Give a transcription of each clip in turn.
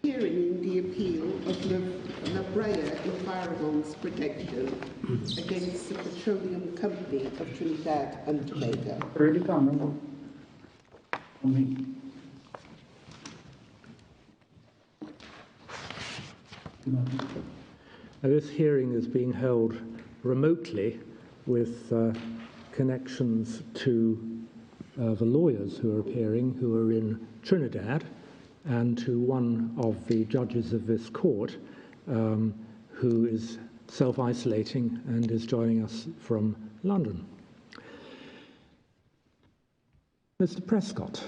Hearing in the appeal of Brea Environs protection against the Petroleum Company of Trinidad and Tobago. Ready, camera. This hearing is being held remotely with connections to the lawyers who are appearing, who are in Trinidad, and to one of the judges of this court, who is self-isolating and is joining us from London. Mr. Prescott.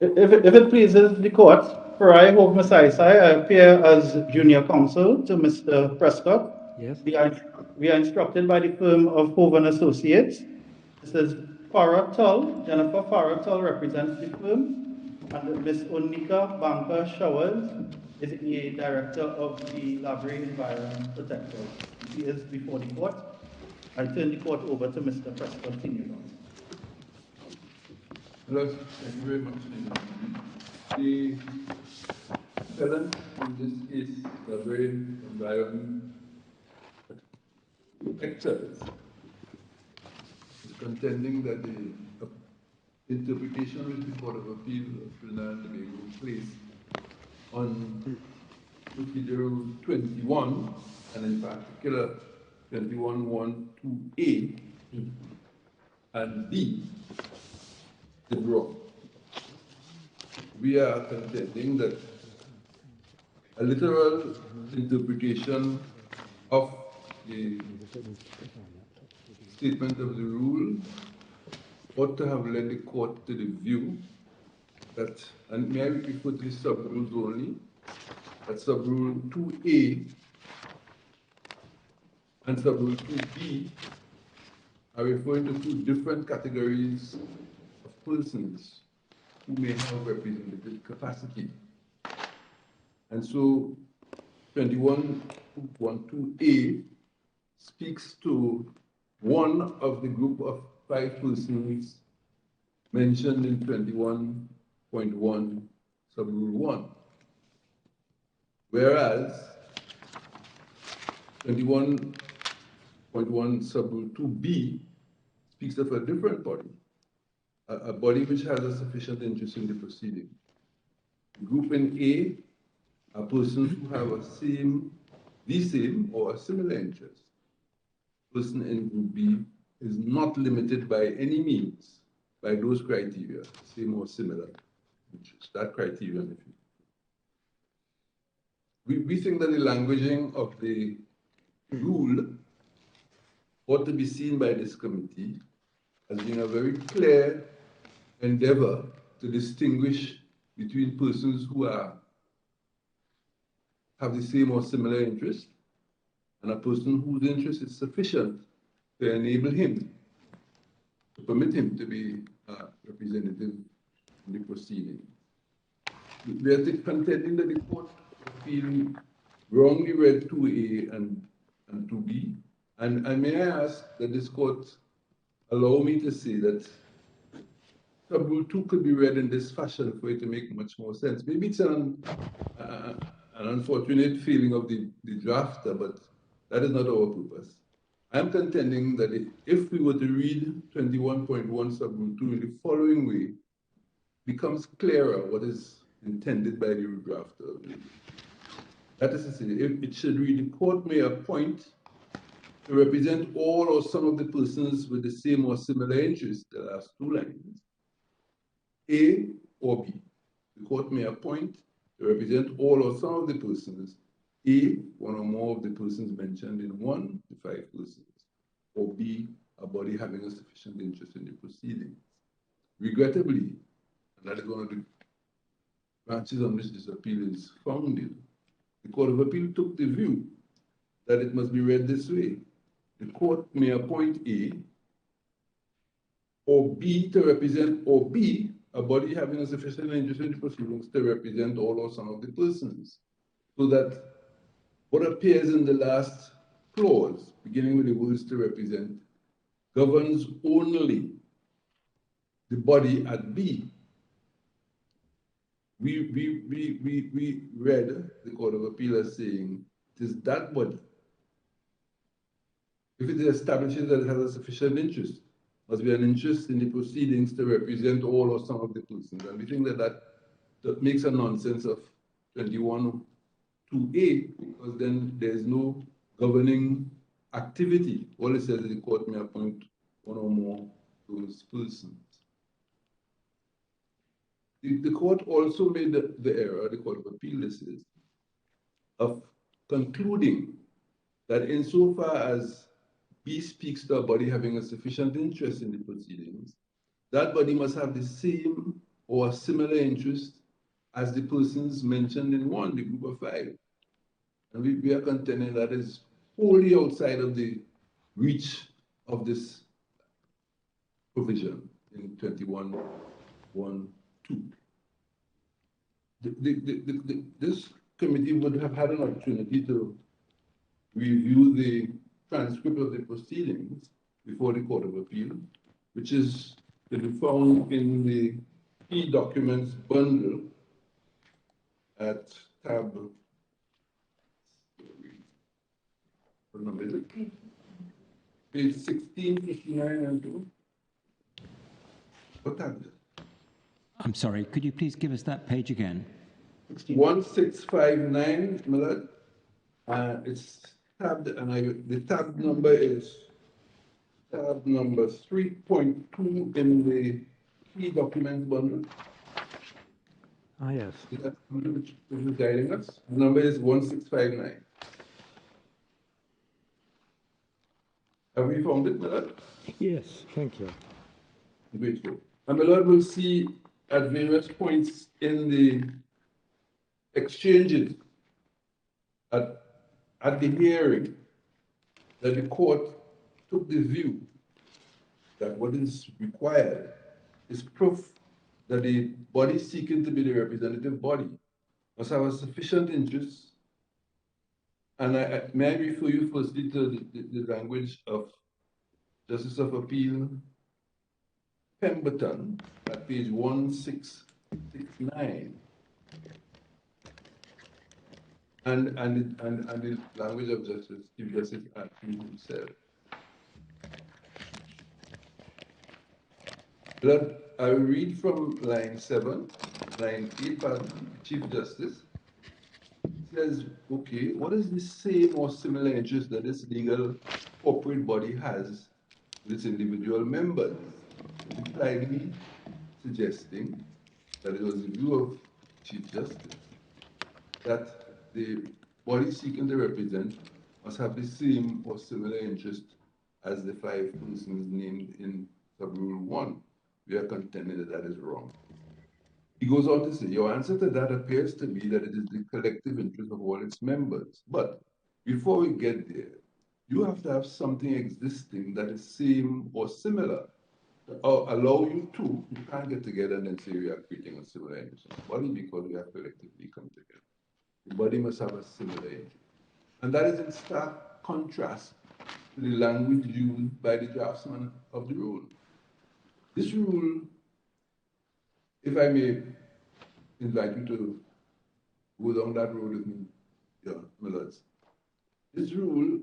If it pleases the court, for I, Hope Masai, I appear as junior counsel to Mr. Prescott. Yes. We are instructed by the firm of Hove and Associates. This is Farah Tull. Jennifer Farah Tull represents the firm, and Ms. Onika Banker Showers is the director of the Brea Environs Protectors. She is before the court. I turn the court over to Mr. Prescott. Hello, thank you very much. The appellant in this case, the Brea Environs Protectors, is contending that the interpretation which the Court of Appeal of Trinidad and Tobago placed on procedural 21, and in particular 21.1.2a and b, is wrong. We are contending that a literal interpretation of the statement of the rule ought to have led the court to the view that, and may I refer to the sub-rules only, that sub-rule 2A and sub-rule 2B are referring to two different categories of persons who may have representative capacity. And so 21.12a speaks to one of the group of 5 persons mentioned in 21.1 sub-rule 1. Whereas 21.1 sub-rule 2b speaks of a different body, a body which has a sufficient interest in the proceeding. Group in A are persons who have the same or a similar interest. Person in group B is not limited by any means by those criteria, same or similar interest, that criterion. We think that the languaging of the rule ought to be seen by this committee as being a very clear endeavor to distinguish between persons who have the same or similar interest and a person whose interest is sufficient to enable him, to permit him to be a representative in the proceeding. We are contending that the court wrongly read 2A and 2B, and may I ask that this court allow me to say that sub-rule 2 could be read in this fashion for it to make much more sense. Maybe it's an unfortunate feeling of the drafter, but that is not our purpose. I'm contending that if we were to read 21.1 sub-rule 2 in the following way, it becomes clearer what is intended by the drafter. That is to say, if it should read, the court may appoint to represent all or some of the persons with the same or similar interest. The last 2 lines, A or B. The court may appoint to represent all or some of the persons, A, one or more of the persons mentioned in 1 to 5 persons, or B, a body having a sufficient interest in the proceedings. Regrettably, and that is one of the branches on which this appeal is founded, the Court of Appeal took the view that it must be read this way. The court may appoint A or B to represent, or B, a body having a sufficient interest in the proceedings to represent all or some of the persons. So that what appears in the last clause, beginning with the words to represent, governs only the body at B. we read the Court of Appeal as saying it is that body, if it establishes that it has a sufficient interest, must be an interest in the proceedings to represent all or some of the persons. And we think that that makes a nonsense of 21(2)(a), because then there's no governing activity. All it says is the court may appoint one or more those persons. The court also made the error, the Court of Appeal, this is, of concluding that insofar as B speaks to a body having a sufficient interest in the proceedings, that body must have the same or a similar interest as the persons mentioned in one, the group of five. And we are contending that is wholly outside of the reach of this provision in 21(1)(2). This committee would have had an opportunity to review the transcript of the proceedings before the Court of Appeal, which is to be found in the key documents bundle at tab, what number is it? Page 16, 59, and 2. What tab is it? I'm sorry, could you please give us that page again? 1659, Millard. It's tabbed, and the tab number is tab number 3.2 in the key documents bundle. Ah, yes. Is that which is guiding us? The number is 1659. Have we found it, Millard? Yes, thank you. Grateful. And Millard will see at various points in the exchanges at the hearing that the court took the view that what is required is proof that the body seeking to be the representative body must have a sufficient interest. And may I refer you firstly to the language of Justice of Appeal Pemberton at page 1669. And the language of Chief Justice Appellant himself. But I will read from line 7, line 8, pardon, Chief Justice says, okay, what is the same or similar interest that this legal corporate body has with its individual members? Impliedly suggesting that it was the view of Chief Justice that the body seeking to represent must have the same or similar interest as the five persons named in Subrule 1. We are contending that that is wrong. He goes on to say, your answer to that appears to be that it is the collective interest of all its members. But before we get there, you have to have something existing that is same or similar to allow you to, you can't get together and then say we are creating a similar interest in the body because we have collectively come together. The body must have a similar interest. And that is in stark contrast to the language used by the draftsman of the rule. This rule, if I may invite you to go down that road with me, Millards. This rule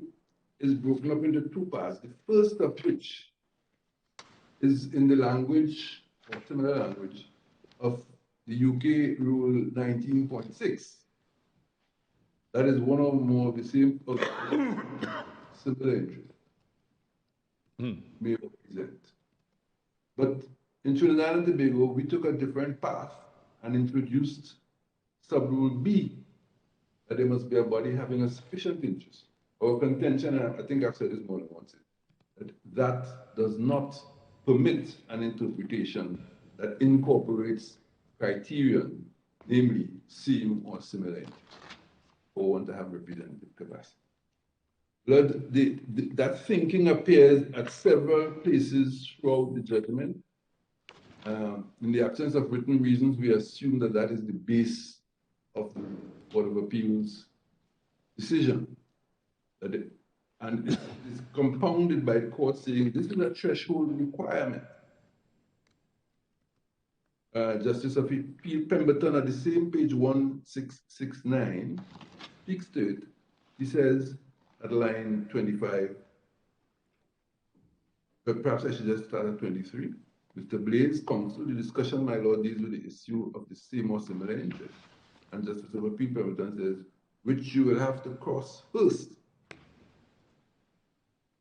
is broken up into two parts. The first of which is in the language, or similar language, of the UK Rule 19.6. That is one or more of the same similar interest may represent. But in Trinidad and Tobago, we took a different path and introduced Subrule B, that there must be a body having a sufficient interest. Our contention, and I think I've said this more than once, that does not permit an interpretation that incorporates criterion, namely same or similar interest, or want to have representative capacity. But that thinking appears at several places throughout the judgment. In the absence of written reasons, we assume that that is the base of the Court of Appeals decision. And it is compounded by the court saying this is a threshold requirement. Justice of Appeal Pemberton at the same page 1669 speaks to it. He says at line 25, but perhaps I should just start at 23. Mr. Blaine's counsel, the discussion, my lord, deals with the issue of the same or similar interest. And Justice of Appeal Pemberton says, which you will have to cross first.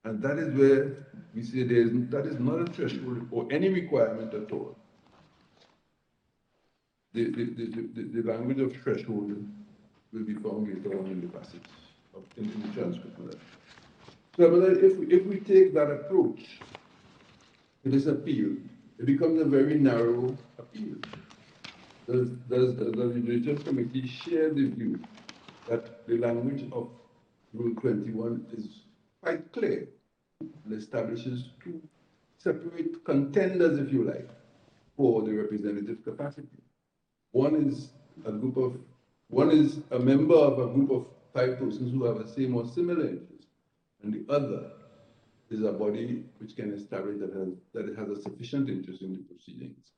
And that is where we say that is not a threshold or any requirement at all. The language of threshold will be found later on in the passage, in the transcript of that. So if we take that approach to this appeal, it becomes a very narrow appeal. Does the Legislative Committee share the view that the language of Rule 21 is quite clear and establishes two separate contenders, if you like, for the representative capacity? One is a member of a group of 5 persons who have the same or similar interest, and the other is a body which can establish that it has a sufficient interest in the proceedings.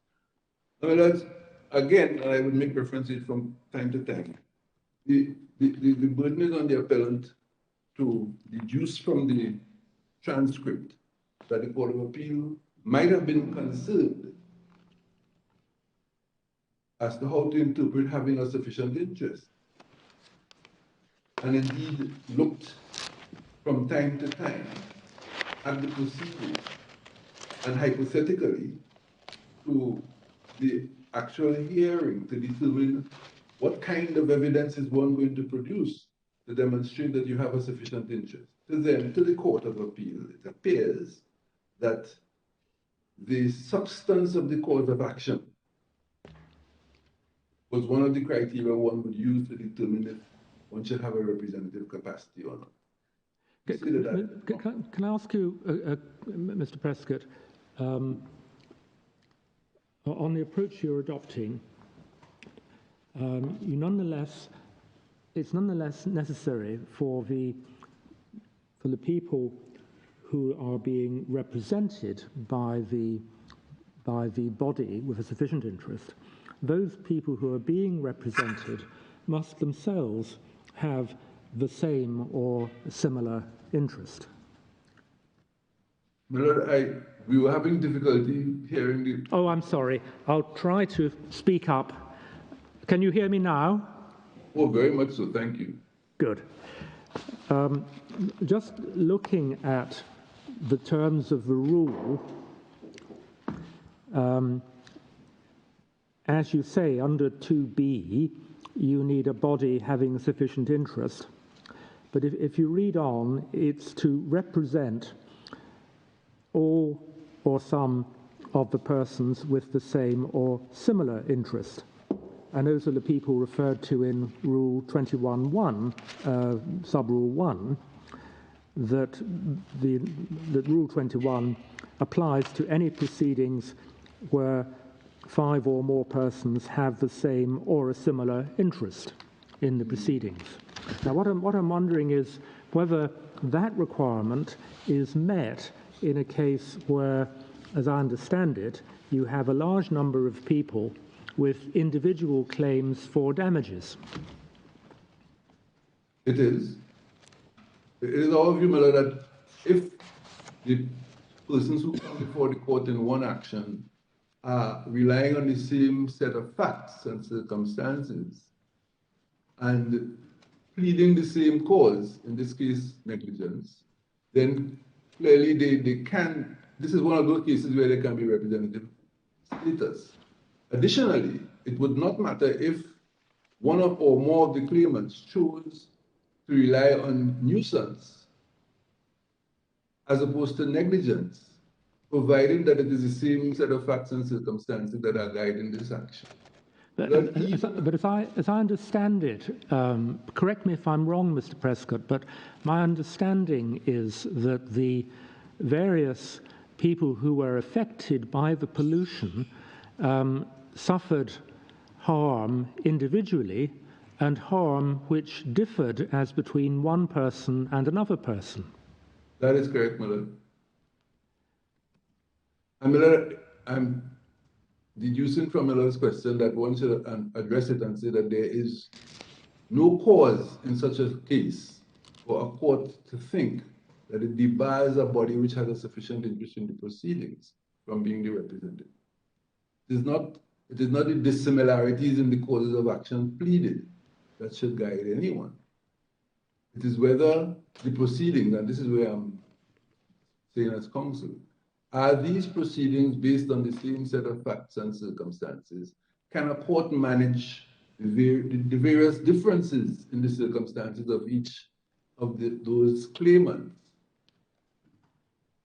I mean, that's, again, I would make reference to it from time to time. The burden is on the appellant to deduce from the transcript that the Court of Appeal might have been concerned as to how to interpret having a sufficient interest, and indeed looked from time to time at the proceedings and hypothetically to the actual hearing to determine what kind of evidence is one going to produce to demonstrate that you have a sufficient interest. To them, to the Court of Appeal, it appears that the substance of the cause of action was one of the criteria one would use to determine if one should have a representative capacity or not. Can I ask you, Mr. Prescott, on the approach you're adopting, it's nonetheless necessary for the people who are being represented by the body with a sufficient interest. Those people who are being represented must themselves have the same or similar interest. Millard, we were having difficulty hearing the... Oh, I'm sorry. I'll try to speak up. Can you hear me now? Oh, very much so. Thank you. Good. Just looking at the terms of the rule, as you say, under 2B, you need a body having sufficient interest. But if you read on, it's to represent all or some of the persons with the same or similar interest. And those are the people referred to in Rule 21.1, Sub-Rule 1, that Rule 21 applies to any proceedings where 5 or more persons have the same or a similar interest in the proceedings. Now, what I'm wondering is whether that requirement is met in a case where, as I understand it, you have a large number of people with individual claims for damages. It is. It is our view, Miller, that if the persons who come before the court in one action are relying on the same set of facts and circumstances and pleading the same cause, in this case negligence, then clearly they can, this is one of those cases where there can be representative status. Additionally, it would not matter if one or more of the claimants chose to rely on nuisance as opposed to negligence, providing that it is the same set of facts and circumstances that are guiding this action. But as I understand it, correct me if I'm wrong, Mr. Prescott, but my understanding is that the various people who were affected by the pollution suffered harm individually and harm which differed as between one person and another person. That is correct, Miller. And Miller, deducing from Miller's question that one should address it and say that there is no cause in such a case for a court to think that it debars a body which has a sufficient interest in the proceedings from being the representative. It is not the dissimilarities in the causes of action pleaded that should guide anyone. It is whether the proceedings, and this is where I'm saying as counsel, are these proceedings based on the same set of facts and circumstances? Can a court manage the various differences in the circumstances of each of those claimants?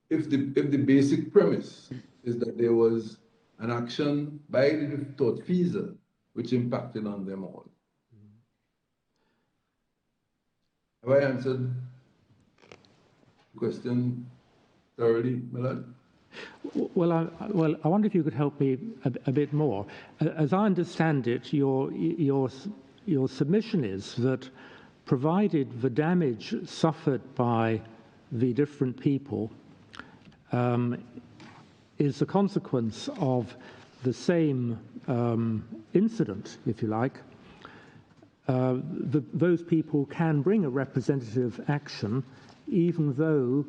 If the basic premise is that there was an action by the tortfeasor which impacted on them all. Have I answered the question thoroughly, Millard? Well, I wonder if you could help me a bit more. As I understand it, your submission is that provided the damage suffered by the different people is the consequence of the same incident, if you like, those people can bring a representative action even though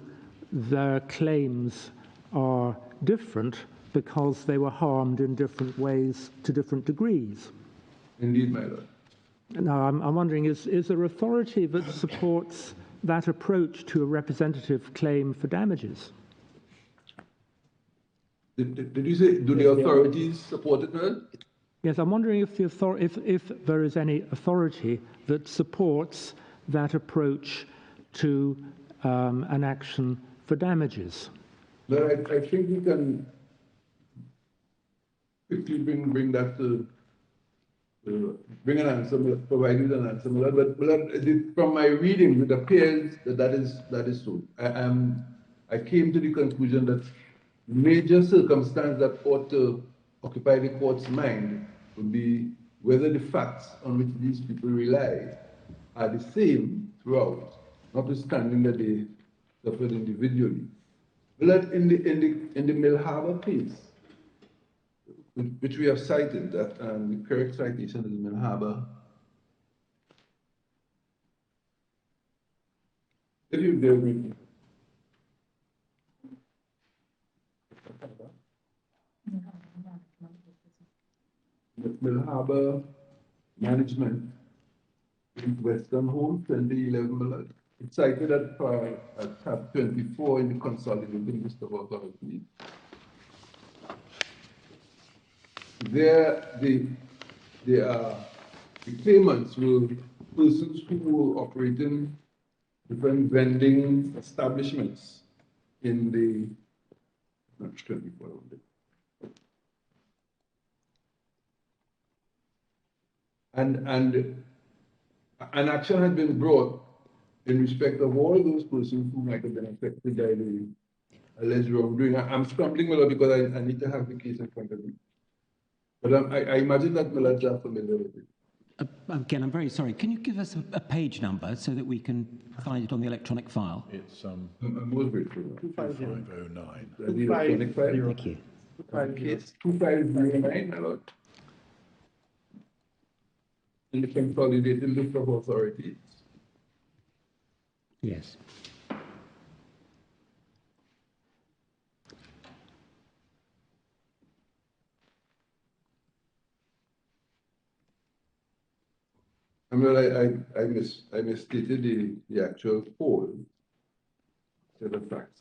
their claims are different because they were harmed in different ways to different degrees. Indeed, my lord. Now, I'm wondering, is there authority that supports that approach to a representative claim for damages? Did you say, do the authorities support it, Millard? Yes, I'm wondering if there is any authority that supports that approach to an action for damages. Well, I think we can quickly bring that to bring an answer, provide you an answer, Millard. But from my reading, it appears that is so. I came to the conclusion that major circumstance that ought to occupy the court's mind would be whether the facts on which these people rely are the same throughout, notwithstanding that they suffered individually. But in the Mill Harbor case, which we have cited, that the correct citation is Mill Harbor. If you bear with me. Mill Harbor Management in Western Home, 2011 Millard. It's cited at tab 24 in the consolidated list of authorities. There, the claimants were persons who were operating different vending establishments in the, not 24, and an action had been brought in respect of all those persons who might have been affected by the alleged wrongdoing. I'm stumbling a lot because I need to have the case in front of me. But I imagine that Millard is familiar with it. Again, I'm very sorry. Can you give us a page number so that we can find it on the electronic file? It's I'm most grateful. 2509. The electronic file. Thank you. Case 2509, my lord. In the consolidated list of authorities. Yes. I mean, I misstated the actual code. Set of facts.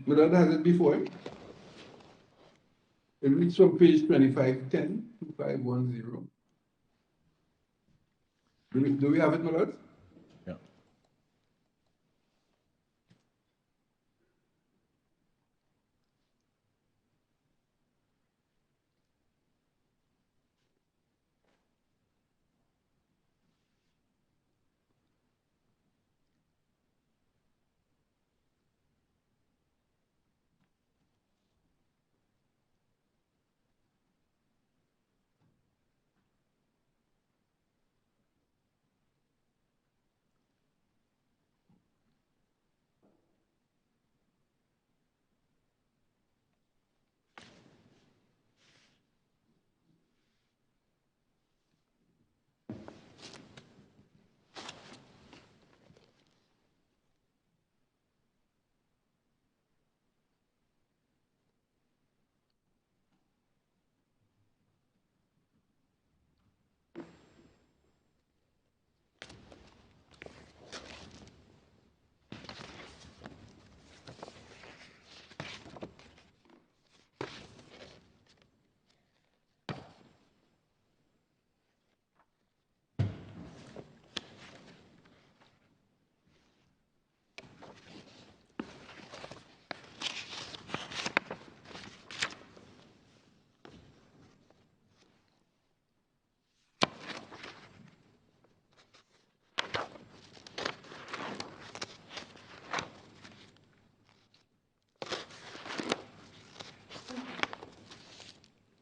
Millard has it before him. It reads from page 2510, 2510. Do we have it, Millard? Yeah.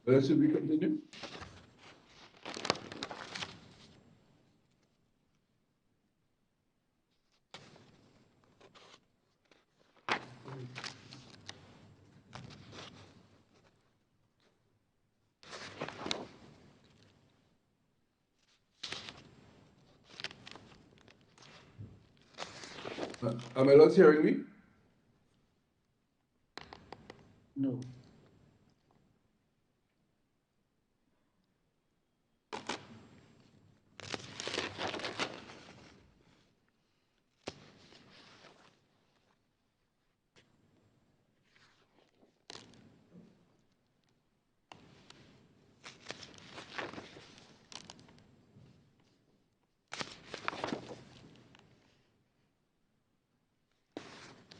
Should we continue? Am I not hearing me? No.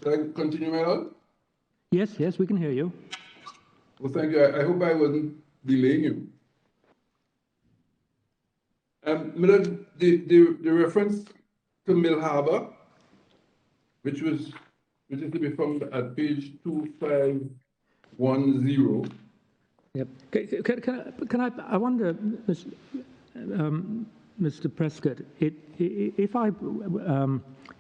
Can I continue, my lord? Yes, yes, we can hear you. Well, thank you. I hope I wasn't delaying you. My lord, the reference to Mill Harbor, which is to be found at page 2510. Yep. I wonder, Mr. Prescott,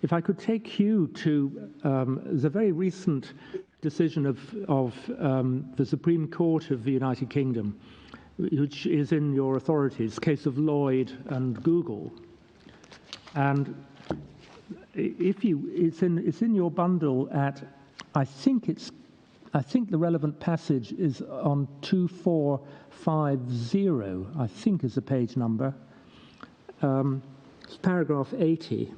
if I could take you to the very recent decision of the Supreme Court of the United Kingdom, which is in your authorities, case of Lloyd and Google, and it's in your bundle at, I think the relevant passage is on 2450, I think is the page number. It's paragraph 80,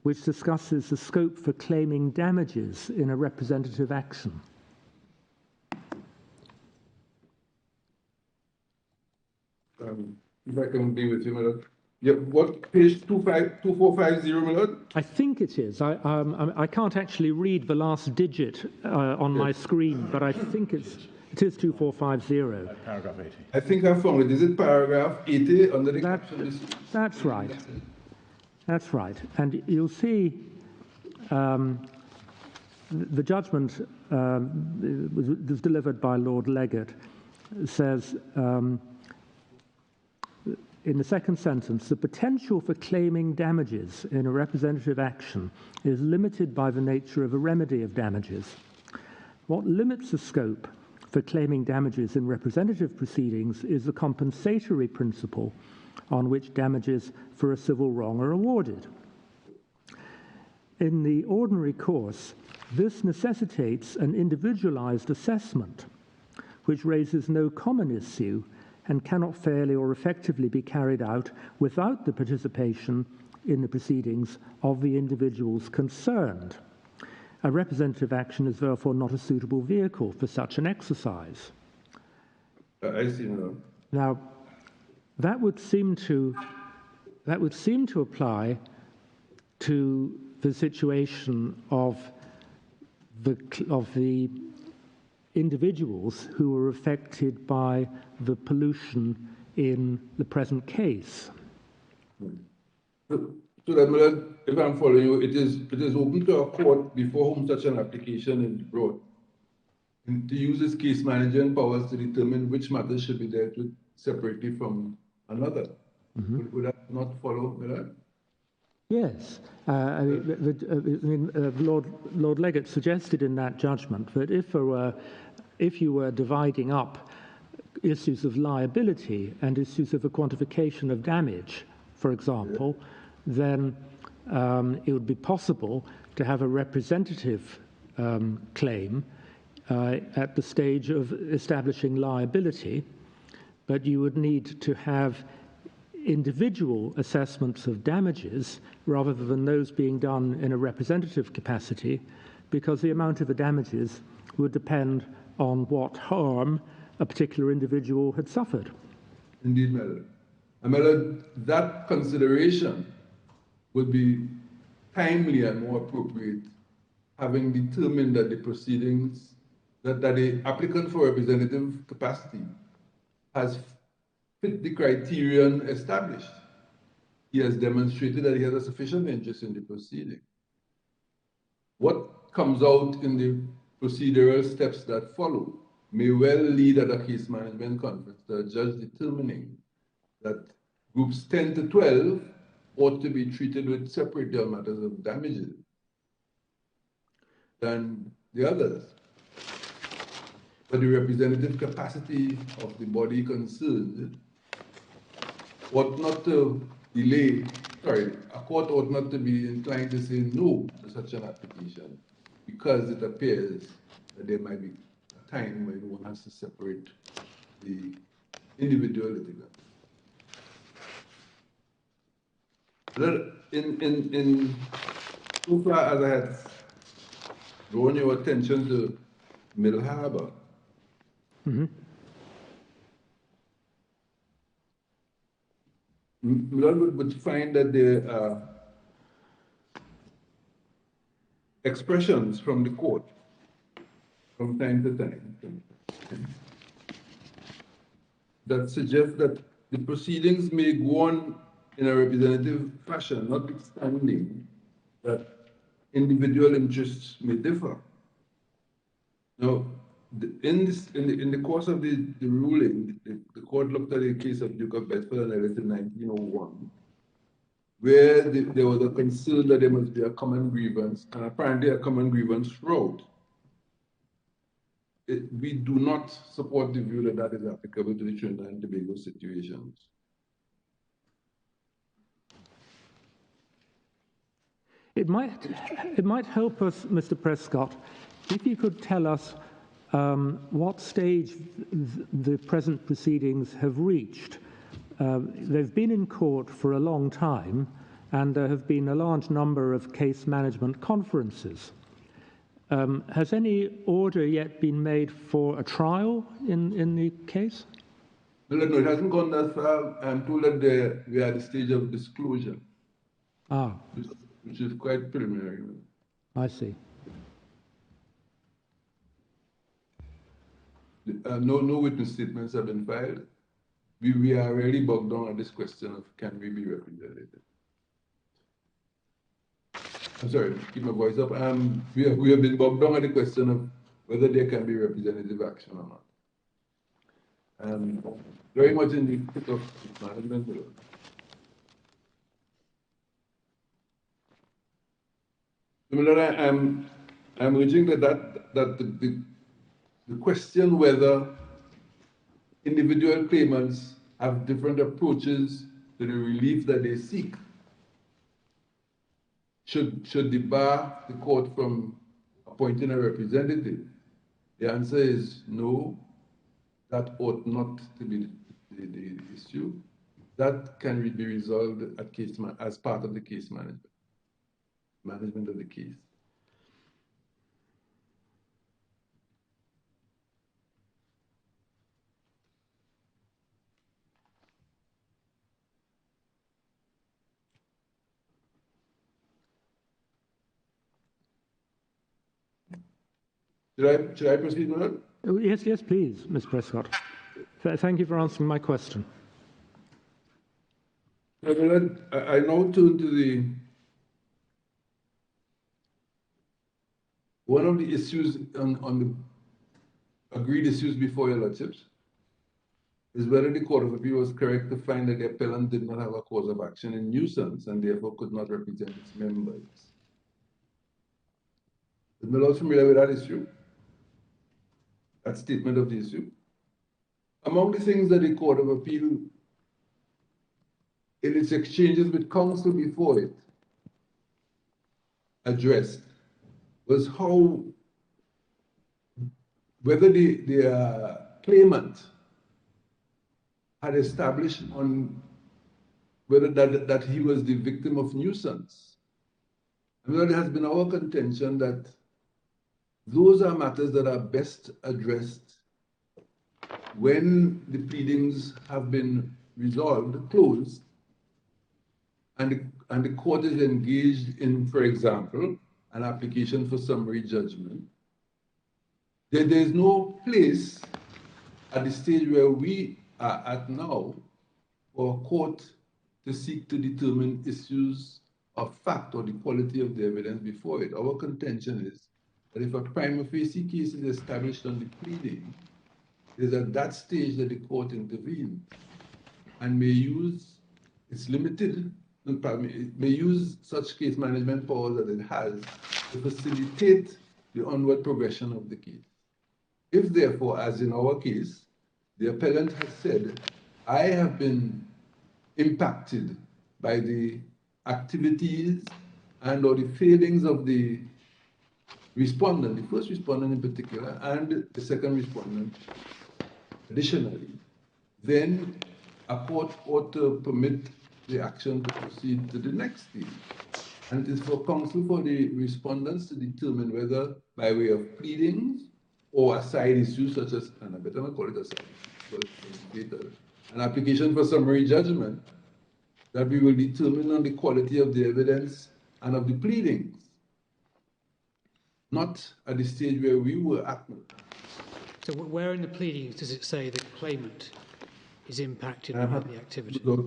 which discusses the scope for claiming damages in a representative action. If I can be with you, my lord. Yeah, what page 2450, my lord? I think it is. I can't actually read the last digit on my screen, but I think it is 2450. Paragraph 80. I think I found it. Is it paragraph 80 under the caption? That's right. That's right. And you'll see the judgment was delivered by Lord Leggatt. It says, in the second sentence, the potential for claiming damages in a representative action is limited by the nature of a remedy of damages. What limits the scope for claiming damages in representative proceedings is the compensatory principle on which damages for a civil wrong are awarded. In the ordinary course, this necessitates an individualized assessment, which raises no common issue and cannot fairly or effectively be carried out without the participation in the proceedings of the individuals concerned. A representative action is therefore not a suitable vehicle for such an exercise. I see now. Now, that would seem to apply to the situation of the individuals who were affected by the pollution in the present case. So that, my lord, if I'm following you, it is open to a court before whom such an application is brought, and to use its case management powers to determine which matters should be dealt with separately from another. Would that not follow, my lord? Yes. Lord Leggatt suggested in that judgment that if you were dividing up issues of liability and issues of a quantification of damage, for example, then it would be possible to have a representative claim at the stage of establishing liability, but you would need to have individual assessments of damages rather than those being done in a representative capacity, because the amount of the damages would depend on what harm a particular individual had suffered. Indeed, my lord. And my lord, that consideration would be timely and more appropriate, having determined that the proceedings, that the applicant for representative capacity has fit the criterion established. He has demonstrated that he has a sufficient interest in the proceeding. What comes out in the procedural steps that follow may well lead at a case management conference to a judge determining that groups 10 to 12 ought to be treated with separate matters of damages than the others. But the representative capacity of the body concerned ought not to delay, a court ought not to be inclined to say no to such an application because it appears that there might be a time when one has to separate the individual litigants. In so far as I had drawn your attention to Mill Harbor, Milord would find that there are expressions from the court from time to time that suggest that the proceedings may go on in a representative fashion, notwithstanding that individual interests may differ. Now, in the course of the ruling, the court looked at the case of Duke of Bedford and Ellis in 1901, where there was a concern that there must be a common grievance, and apparently a common grievance throughout. We do not support the view that that is applicable to the Trinidad and Tobago situations. It might help us, Mr. Prescott, if you could tell us what stage the present proceedings have reached. They've been in court for a long time, and there have been a large number of case management conferences. Has any order yet been made for a trial in the case? No, it hasn't gone that far. I'm told that we are at the stage of disclosure. Ah. Which is quite preliminary. I see. No witness statements have been filed. We are really bogged down on this question of can we be represented. I'm sorry, keep my voice up. We have been bogged down on the question of whether there can be representative action or not. Very much in the pit of management. Similarly, I'm urging that the question whether individual claimants have different approaches to the relief that they seek should debar the court from appointing a representative. The answer is no, that ought not to be the issue. That can be resolved at as part of the case management of the case. Should I proceed with that? Oh, yes, please, Mr. Prescott. Thank you for answering my question. I now turn to one of the issues on the agreed issues before your lordships is whether the Court of Appeal was correct to find that the appellant did not have a cause of action in nuisance and therefore could not represent its members. Is my lord familiar with that issue? That statement of the issue? Among the things that the Court of Appeal, in its exchanges with counsel before it, addressed was whether the claimant had established on whether that he was the victim of nuisance. And it has been our contention that those are matters that are best addressed when the pleadings have been resolved, closed, and the court is engaged in, for example, an application for summary judgment. There is no place at the stage where we are at now for a court to seek to determine issues of fact or the quality of the evidence before it. Our contention is that if a prima facie case is established on the pleading, is at that stage that the court intervenes and may use, it's limited, no, pardon me, it may use such case management powers that it has to facilitate the onward progression of the case. If therefore, as in our case, the appellant has said, I have been impacted by the activities and or the failings of the respondent, the first respondent in particular, and the second respondent additionally, then a court ought to permit the action to proceed to the next stage. And it is for counsel for the respondents to determine whether by way of pleadings or a side issue such as, and I better not call it a side issue, but an application for summary judgment, that we will determine on the quality of the evidence and of the pleadings, not at the stage where we were at. So where in the pleadings does it say the claimant is impacted by the activity? Well,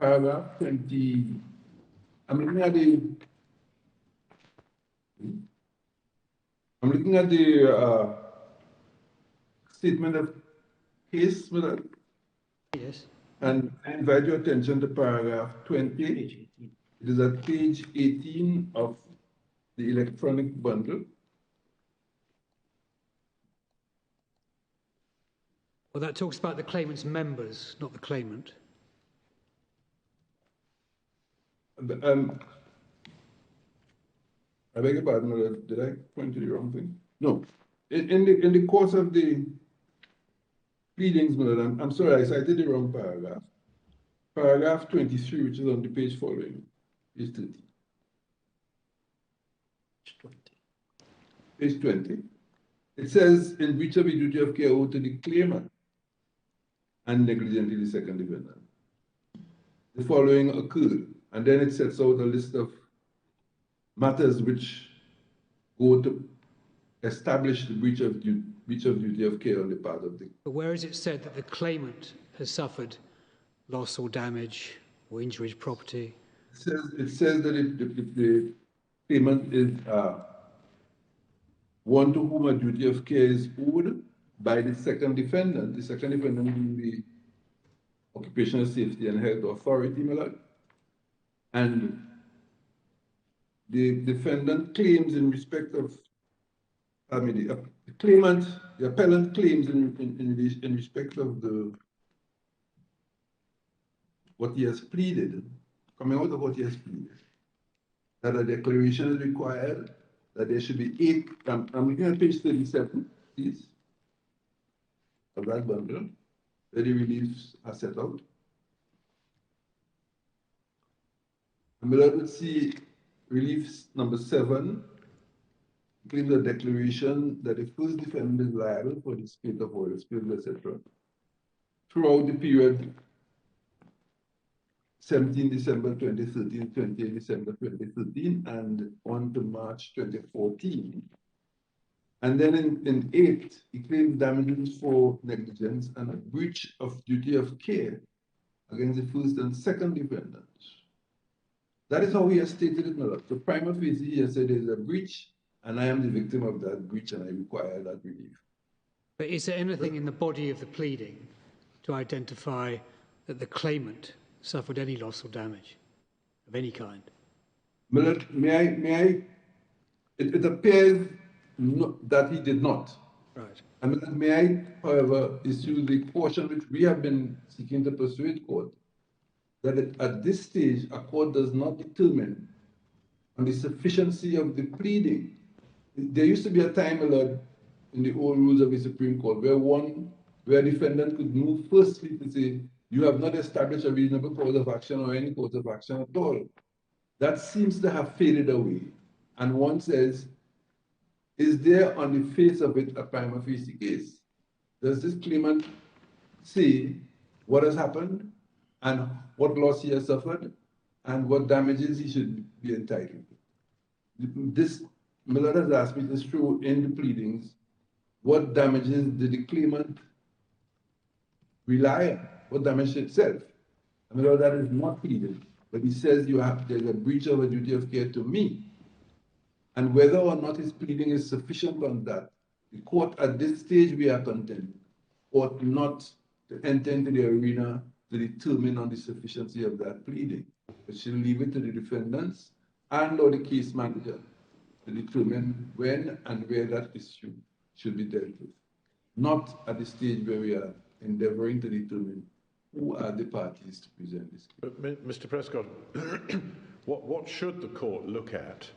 paragraph 20, I'm looking at the statement of case, Yes. and I invite your attention to paragraph 20. It is at page 18 of the electronic bundle. Well, that talks about the claimant's members, not the claimant. I beg your pardon, did I point to the wrong thing? No. In the course of the pleadings, I'm sorry, I cited the wrong paragraph. Paragraph 23, which is on the page following, is 30. Page 20. It says, in breach of the duty of care owed to the claimant and negligently the second defendant, the following occurred. And then it sets out a list of matters which go to establish the breach of duty of care on the part of the... But where is it said that the claimant has suffered loss or damage or injury to property? It says that the claimant is one to whom a duty of care is owed by the second defendant. The second defendant being the Occupational Safety and Health Authority, and the defendant claims in respect of, the claimant, the appellant claims in respect of what he has pleaded, coming out of what he has pleaded, that a declaration is required, that there should be 8, I'm looking at page 37, please, of that bundle, where the reliefs are set out. And below, let's see relief number 7, claims a declaration that the first defendant is liable for the spate of oil spill, etc. throughout the period 17 December 2013, 28 December 2013, and on to March 2014. And then in 8, he claims damages for negligence and a breach of duty of care against the first and second defendants. That is how he has stated it, my lord. So prima facie, he has said there is a breach, and I am the victim of that breach, and I require that relief. But is there anything in the body of the pleading to identify that the claimant suffered any loss or damage of any kind? My lord, it appears that he did not. Right. And may I, however, issue the caution which we have been seeking to persuade court, that at this stage, a court does not determine on the sufficiency of the pleading. There used to be a time, my lord, in the old rules of the Supreme Court, where a defendant could move firstly to say, you have not established a reasonable cause of action or any cause of action at all. That seems to have faded away. And one says, is there on the face of it a prima facie case? Does this claimant say what has happened and what loss he has suffered and what damages he should be entitled to? This, Miller has asked me to show in the pleadings what damages did the claimant rely on, what damage itself. I mean, that is not pleaded. but he says there's a breach of a duty of care to me. And whether or not his pleading is sufficient on that, the court at this stage we are contending ought not to enter into the arena to determine on the sufficiency of that pleading. It should leave it to the defendants and or the case manager to determine when and where that issue should be dealt with. Not at the stage where we are endeavoring to determine who are the parties to present this case. But Mr. Prescott, what should the court look at,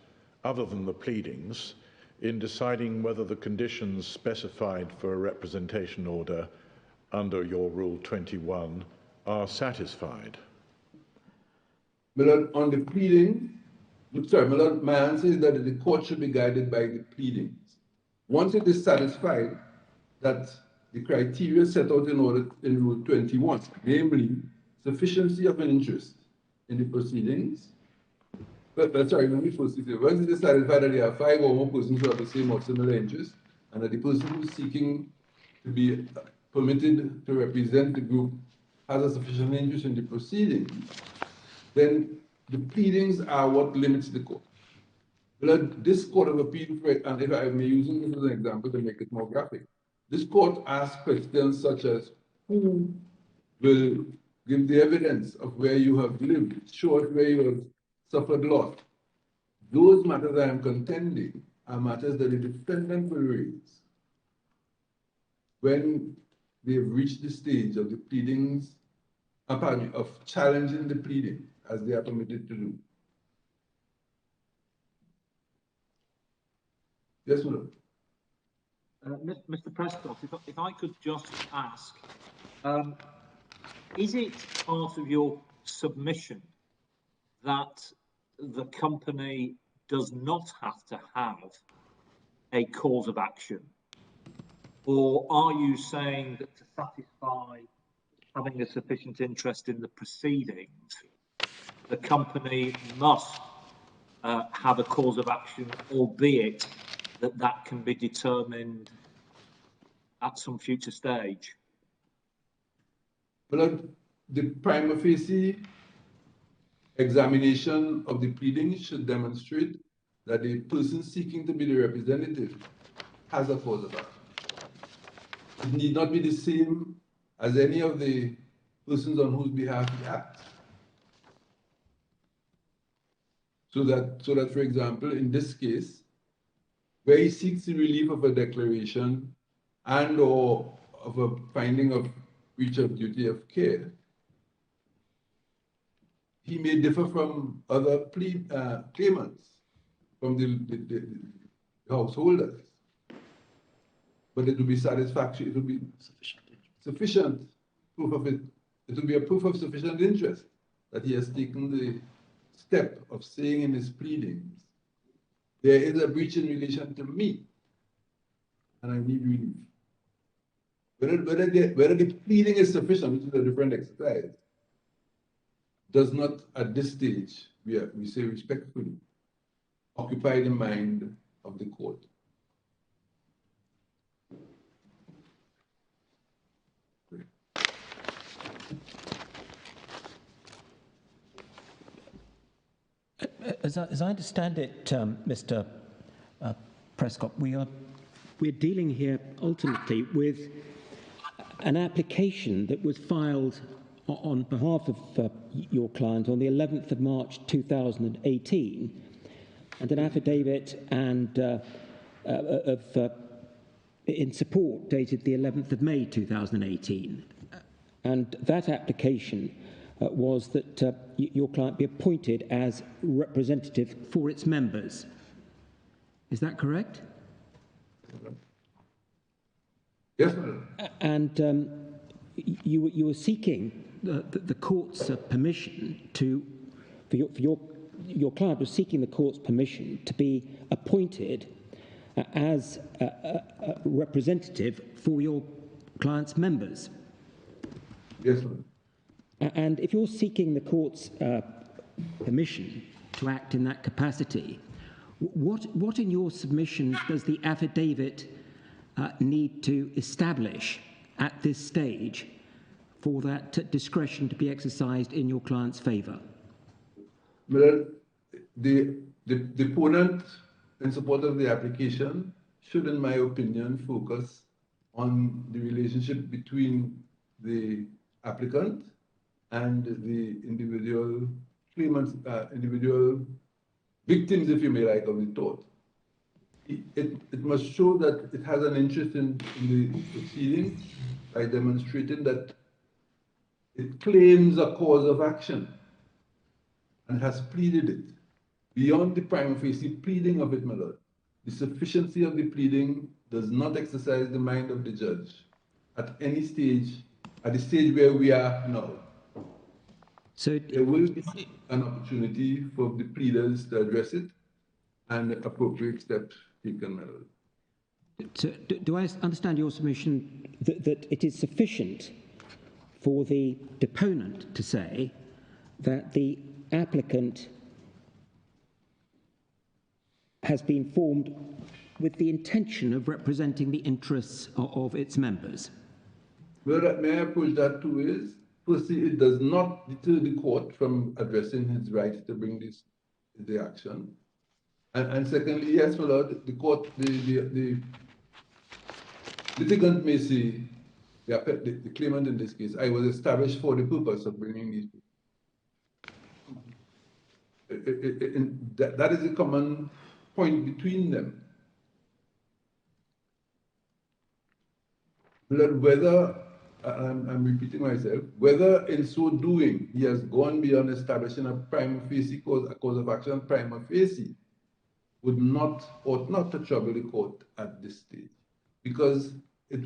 other than the pleadings, in deciding whether the conditions specified for a representation order under your Rule 21 are satisfied? Well, on the pleading, my answer is that the court should be guided by the pleadings. Once it is satisfied that the criteria set out in Rule 21, namely sufficiency of an interest in the proceedings, let me first say, once it is satisfied that there are 5 or more persons who have the same or similar interest, and that the person who is seeking to be permitted to represent the group has a sufficient interest in the proceedings, then the pleadings are what limits the court. Well, this Court of Appeal, and if I may use this as an example to make it more graphic, this court asks questions such as, who will give the evidence of where you have lived, show us where you have suffered loss? Those matters I am contending are matters that the defendant will raise when they have reached the stage of the pleadings, of challenging the pleading as they are permitted to do. Yes, madam. Mr. Prescott, if I could just ask, is it part of your submission that the company does not have to have a cause of action? Or are you saying that to satisfy having a sufficient interest in the proceedings, the company must have a cause of action, albeit that can be determined at some future stage? Well, the prima facie examination of the pleadings should demonstrate that the person seeking to be the representative has a cause of action. It need not be the same as any of the persons on whose behalf he acts. So that, for example, in this case, where he seeks the relief of a declaration and or of a finding of breach of duty of care, he may differ from other claimants, from the householders. But it will be satisfactory, it will be sufficient proof of it. It will be a proof of sufficient interest that he has taken the step of saying in his pleadings, there is a breach in relation to me, and I need relief. Whether the pleading is sufficient, which is a different exercise, does not at this stage, we say respectfully, occupy the mind of the court. As I understand it, Mr. Prescott, we're dealing here ultimately with an application that was filed on behalf of your client on the 11th of March 2018, and an affidavit in support dated the 11th of May 2018. And that application was that your client be appointed as representative for its members. Is that correct? Yes, madam. And you were seeking the court's permission your client was seeking the court's permission to be appointed as a representative for your client's members. Yes, madam. And if you're seeking the court's permission to act in that capacity, what in your submission does the affidavit need to establish at this stage for that discretion to be exercised in your client's favour? Well, the opponent in support of the application should, in my opinion, focus on the relationship between the applicant and the individual claimants, individual victims, if you may like, of the tort. It must show that it has an interest in the proceedings by demonstrating that it claims a cause of action and has pleaded it. Beyond the prima facie pleading of it, my lord, the sufficiency of the pleading does not exercise the mind of the judge at any stage, at the stage where we are now. So there will be an opportunity for the pleaders to address it and appropriate steps taken, my lord. So do I understand your submission that it is sufficient for the deponent to say that the applicant has been formed with the intention of representing the interests of its members? Well, may I approach that too is, firstly, it does not deter the court from addressing his right to bring the action. And secondly, yes, my lord, the court, the litigant may say, the claimant in this case, I was established for the purpose of bringing these people. That is a common point between them. Whether, I'm repeating myself, whether in so doing he has gone beyond establishing a prima facie cause, a cause of action prima facie, ought not to trouble the court at this stage, because it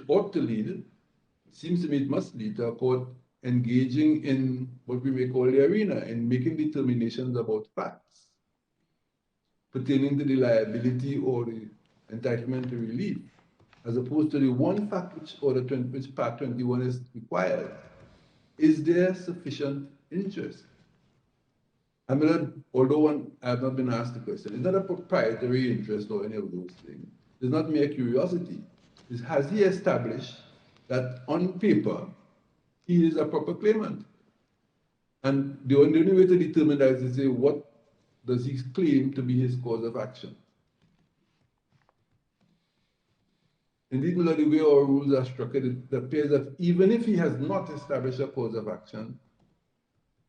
ought to lead, it seems to me it must lead to a court engaging in what we may call the arena, in making determinations about facts pertaining to the liability or the entitlement to relief, as opposed to the one fact which Part 21 is required. Is there sufficient interest? I mean, although I have not been asked the question, it's not a proprietary interest or any of those things. It's not mere curiosity. Has he established that on paper he is a proper claimant? And the only way to determine that is to say, what does he claim to be his cause of action? Indeed, the way our rules are structured, it appears that even if he has not established a cause of action,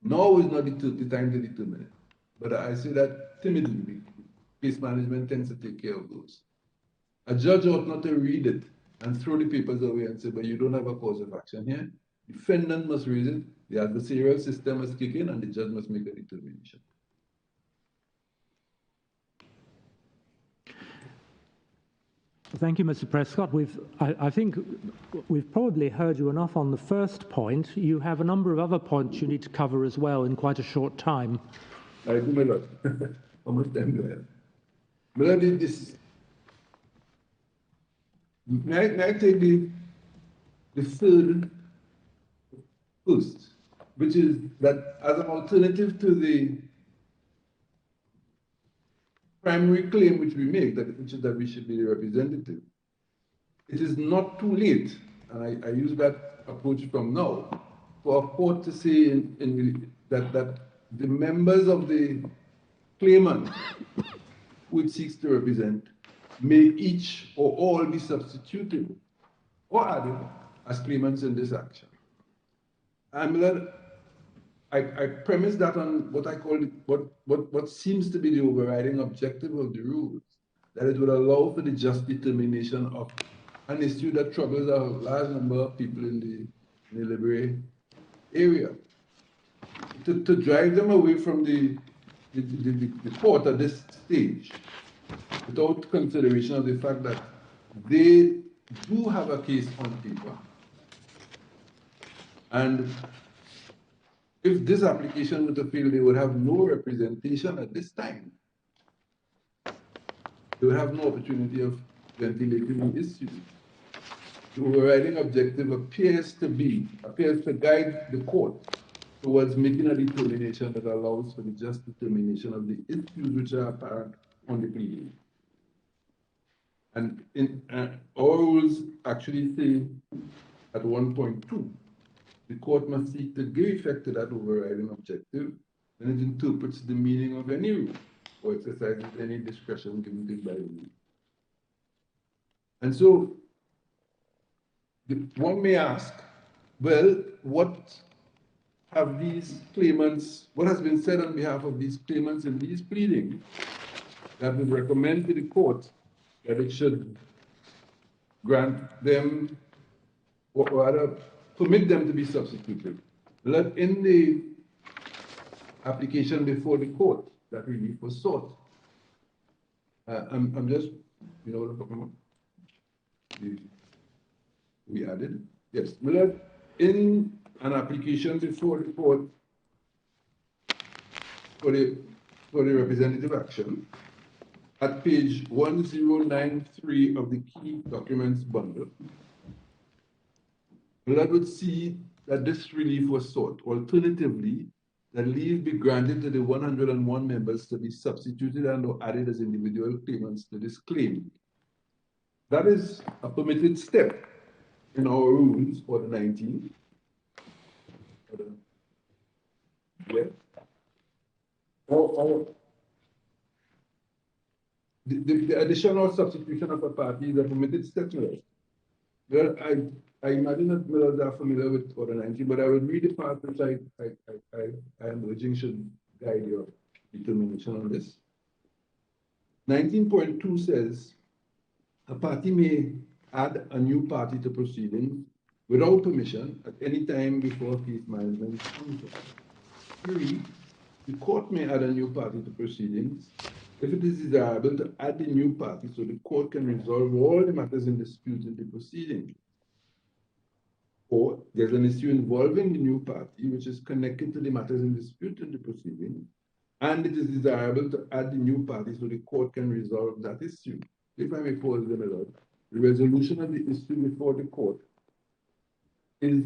now is not the time to determine it. But I say that timidly. Case management tends to take care of those. A judge ought not to read it and throw the papers away and say, but you don't have a cause of action here. Defendant must raise it, the adversarial system must kick in, and the judge must make a determination. Thank you, Mr. Prescott. I think we've probably heard you enough on the first point. You have a number of other points you need to cover as well in quite a short time. I do, my lord. How much time do I have? My lord, may I take the third first, which is that as an alternative to the primary claim which we make, which is that we should be the representative, it is not too late, and I use that approach from now, for a court to say that the members of the claimant who it seeks to represent may each or all be substituted or added as claimants in this action. I premise that on what I call what seems to be the overriding objective of the rules, that it would allow for the just determination of an issue that troubles a large number of people in the Brea area. To drive them away from the court at this stage, without consideration of the fact that they do have a case on paper, and if this application were to fail, they would have no representation at this time. They would have no opportunity of ventilating the issue. The overriding objective appears to guide the court towards making a determination that allows for the just determination of the issues which are apparent on the pleading. And our rules actually say at 1.2, the court must seek to give effect to that overriding objective and it interprets the meaning of any rule or exercises any discretion given to it by the rule. And so one may ask, well, what have these claimants, what has been said on behalf of these claimants in these pleadings that would recommend to the court that it should grant them, or rather permit them to be substituted? Let in the application before the court that relief was sought. I'm just, you know, we added, yes, Millard, in an application before the court for the representative action, at page 1093 of the key documents bundle, Millard would see that this relief was sought. Alternatively, that leave be granted to the 101 members to be substituted and or added as individual claimants to this claim. That is a permitted step in our rules, Order 19. Or the additional substitution of a party is a permitted step. Well, I imagine that Millers are familiar with Order 19, but I will read the part which I am urging should guide your determination on this. 19.2 says, a party may add a new party to proceedings without permission at any time before case management is conducted. 3, the court may add a new party to proceedings if it is desirable to add the new party so the court can resolve all the matters in dispute in the proceeding. Or there's an issue involving the new party which is connected to the matters in dispute in the proceeding, and it is desirable to add the new party so the court can resolve that issue. If I may pause them a lot, the resolution of the issue before the court is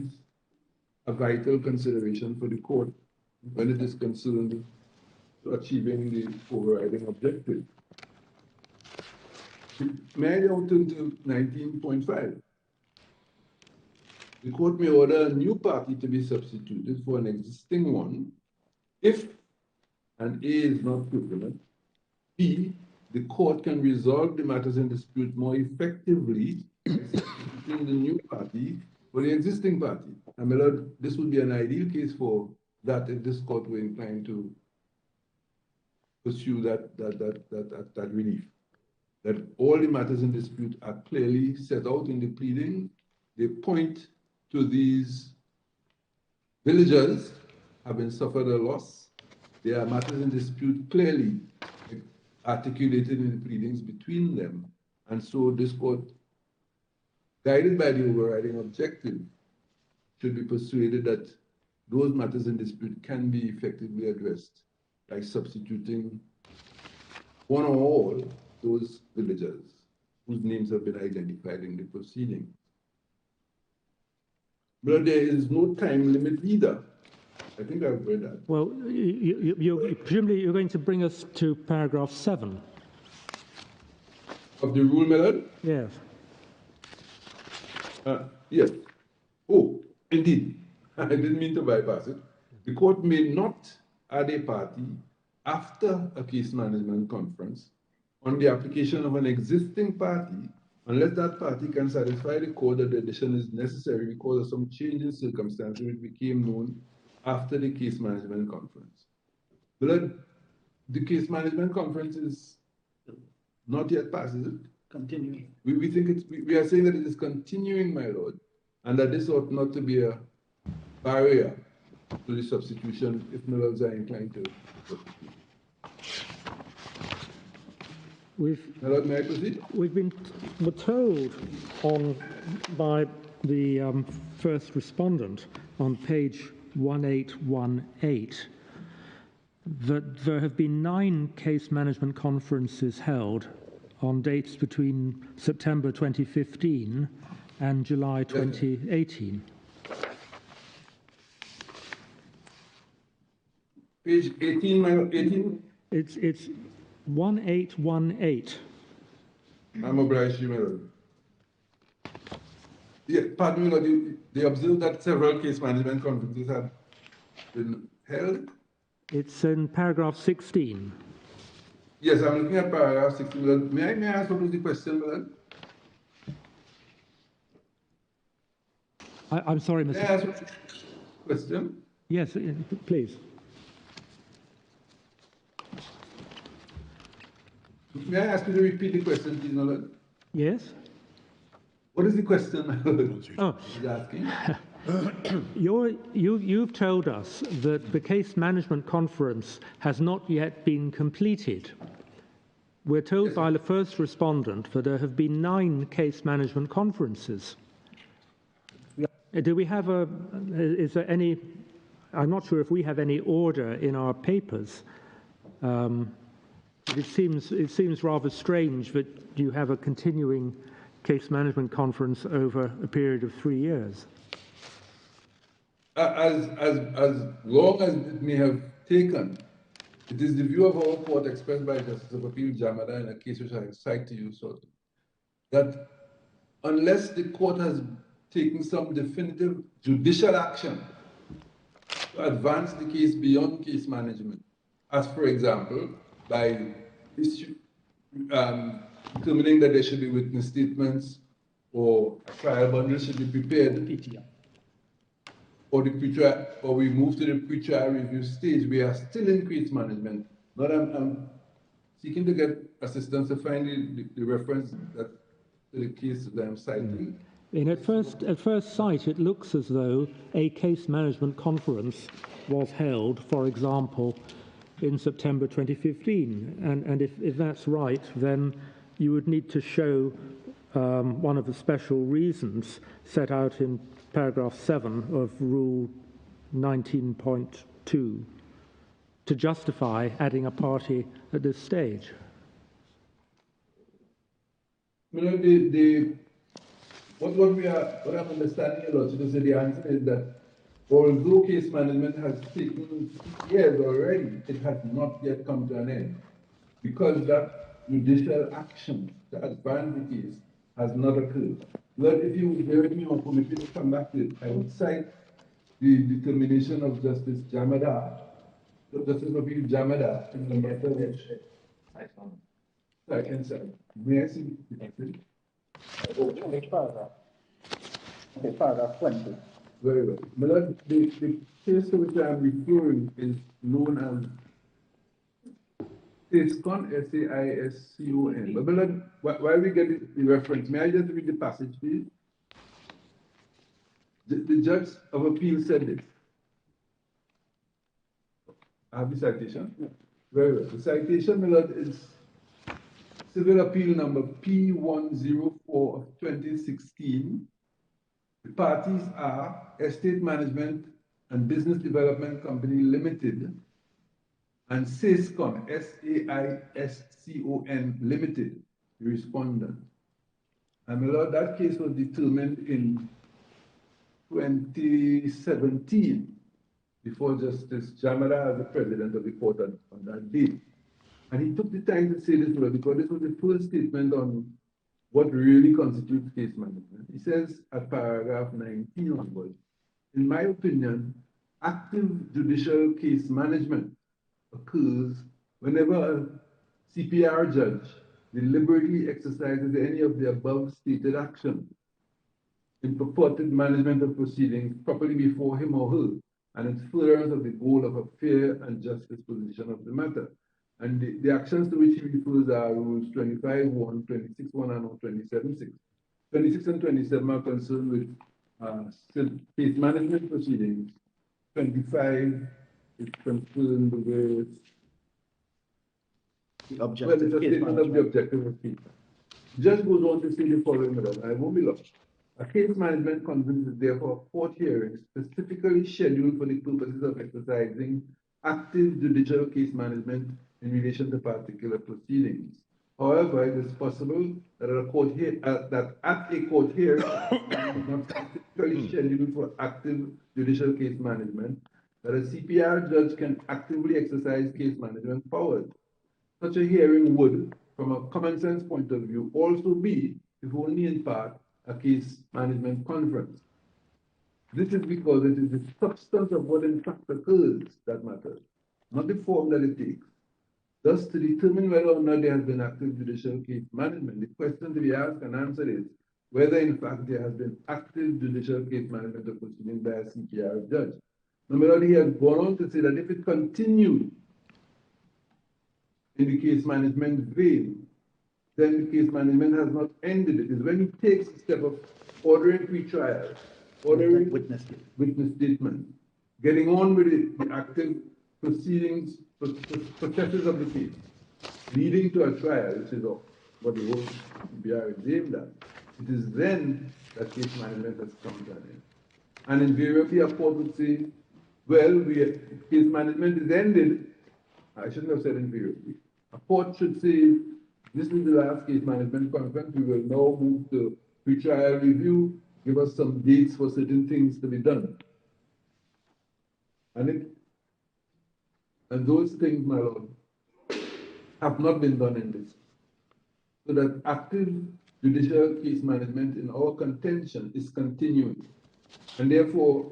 a vital consideration for the court when it is concerned to achieving the overriding objective. May I now turn to 19.5? The court may order a new party to be substituted for an existing one if, and A is not equivalent, B, the court can resolve the matters in dispute more effectively by substituting the new party for the existing party. And my lord, this would be an ideal case for that if this court were inclined to pursue that relief. That all the matters in dispute are clearly set out in the pleading. They point to these villagers having suffered a loss. There are matters in dispute clearly articulated in the pleadings between them. And so this court, guided by the overriding objective, should be persuaded that those matters in dispute can be effectively addressed by substituting one or all those villagers whose names have been identified in the proceeding. But there is no time limit either. I think I've read that. Well, presumably you're going to bring us to paragraph 7. Of the rule, Millard? Yes. Yes. Oh, indeed. I didn't mean to bypass it. The court may not add a party after a case management conference on the application of an existing party unless that party can satisfy the court that the addition is necessary because of some change in circumstances which became known after the case management conference. But the case management conference is not yet passed, is it? Continuing. We think it's, we are saying that it is continuing, my lord, and that this ought not to be a barrier to the substitution if Millers are inclined to substitute. May I proceed? We're told by the first respondent on page 1818 that there have been 9 case management conferences held on dates between September 2015 and July 2018. Page 18. It's 1818. I'm obliged, you, my lord. Yeah, pardon me, Lord, they observed that several case management conferences have been held. It's in paragraph 16. Yes, I'm looking at paragraph 16. May I ask what was the question, Millard? I'm sorry, May I Mr. ask what the question? Yes, please. May I ask you to repeat the question, please, Millard? Yes? What is the question, Millard? Oh. He's asking? You've told us that the case management conference has not yet been completed. We're told by the first respondent that there have been 9 case management conferences. Do we have is there any, I'm not sure if we have any order in our papers. It seems rather strange that you have a continuing case management conference over a period of 3 years. As long as it may have taken, it is the view of our court expressed by Justice of Appeal Jamada in a case which I cite to you shortly, that unless the court has taken some definitive judicial action to advance the case beyond case management, as for example, by determining that there should be witness statements or a trial bundle should be prepared, or we move to the pre-trial review stage, we are still in case management. But I'm seeking to get assistance to find the reference that to the case that I'm citing. And at first sight, it looks as though a case management conference was held, for example, in September 2015. And if that's right, then you would need to show one of the special reasons set out in paragraph 7 of Rule 19.2 to justify adding a party at this stage. You know, what I'm understanding a lot, so the answer is that although case management has taken years already, it has not yet come to an end, because that judicial action to advance the case has not occurred. Well, if you would bear with me or permit me to come back to it, I would cite the determination of Justice Jamada, Justice of Appeal Jamada, in the matter which I can say. May I see the passage? Okay, paragraph 20. Very well. But the case to which I am referring is known as SAISCON, S-A-I-S-C-O-N. But Millard, while we get the reference, may I just read the passage, please? The Judge of Appeal said this. I have the citation? Yeah. Very well. The citation, Millard, is Civil Appeal number P104 of 2016. The parties are Estate Management and Business Development Company Limited and SAISCON, S-A-I-S-C-O-N Limited, the respondent. And my lord, that case was determined in 2017 before Justice Jamada as the president of the court on that day. And he took the time to say this word because this was the first statement on what really constitutes case management. He says at paragraph 19 onwards, in my opinion, active judicial case management occurs whenever a CPR judge deliberately exercises any of the above stated actions in purported management of proceedings properly before him or her, and in furtherance of the goal of a fair and just disposition of the matter. And the actions to which he refers are rules 25.1, 26.1, and 27.6. 26 and 27 are concerned with case management proceedings. 25 is concerned with the objective, well, it's a statement of the objective of case. Judge goes on to say the following, and I won't be long. A case management conference is therefore a court hearing specifically scheduled for the purposes of exercising active judicial case management in relation to particular proceedings. However, it is possible that at a court hearing, not specifically scheduled for active judicial case management, that a CPR judge can actively exercise case management powers. Such a hearing would, from a common sense point of view, also be, if only in part, a case management conference. This is because it is the substance of what in fact occurs that matters. not the form that it takes. Thus, to determine whether or not there has been active judicial case management, the question to be asked and answered is whether in fact there has been active judicial case management of proceedings by a CKR judge. Now, he has gone on to say that if it continued in the case management vein, then the case management has not ended. It is when he takes the step of ordering pre-trial, ordering witness statement, getting on with the active proceedings, processes of the case, leading to a trial, which is what the whole BR is aimed at. It is then that case management has come to an end. And invariably, a court would say, well, case management is ended. I shouldn't have said invariably. A court should say, this is the last case management conference. We will now move to pre-trial review, give us some dates for certain things to be done. And those things, my lord, have not been done in this. So that active judicial case management in our contention is continuing. And therefore,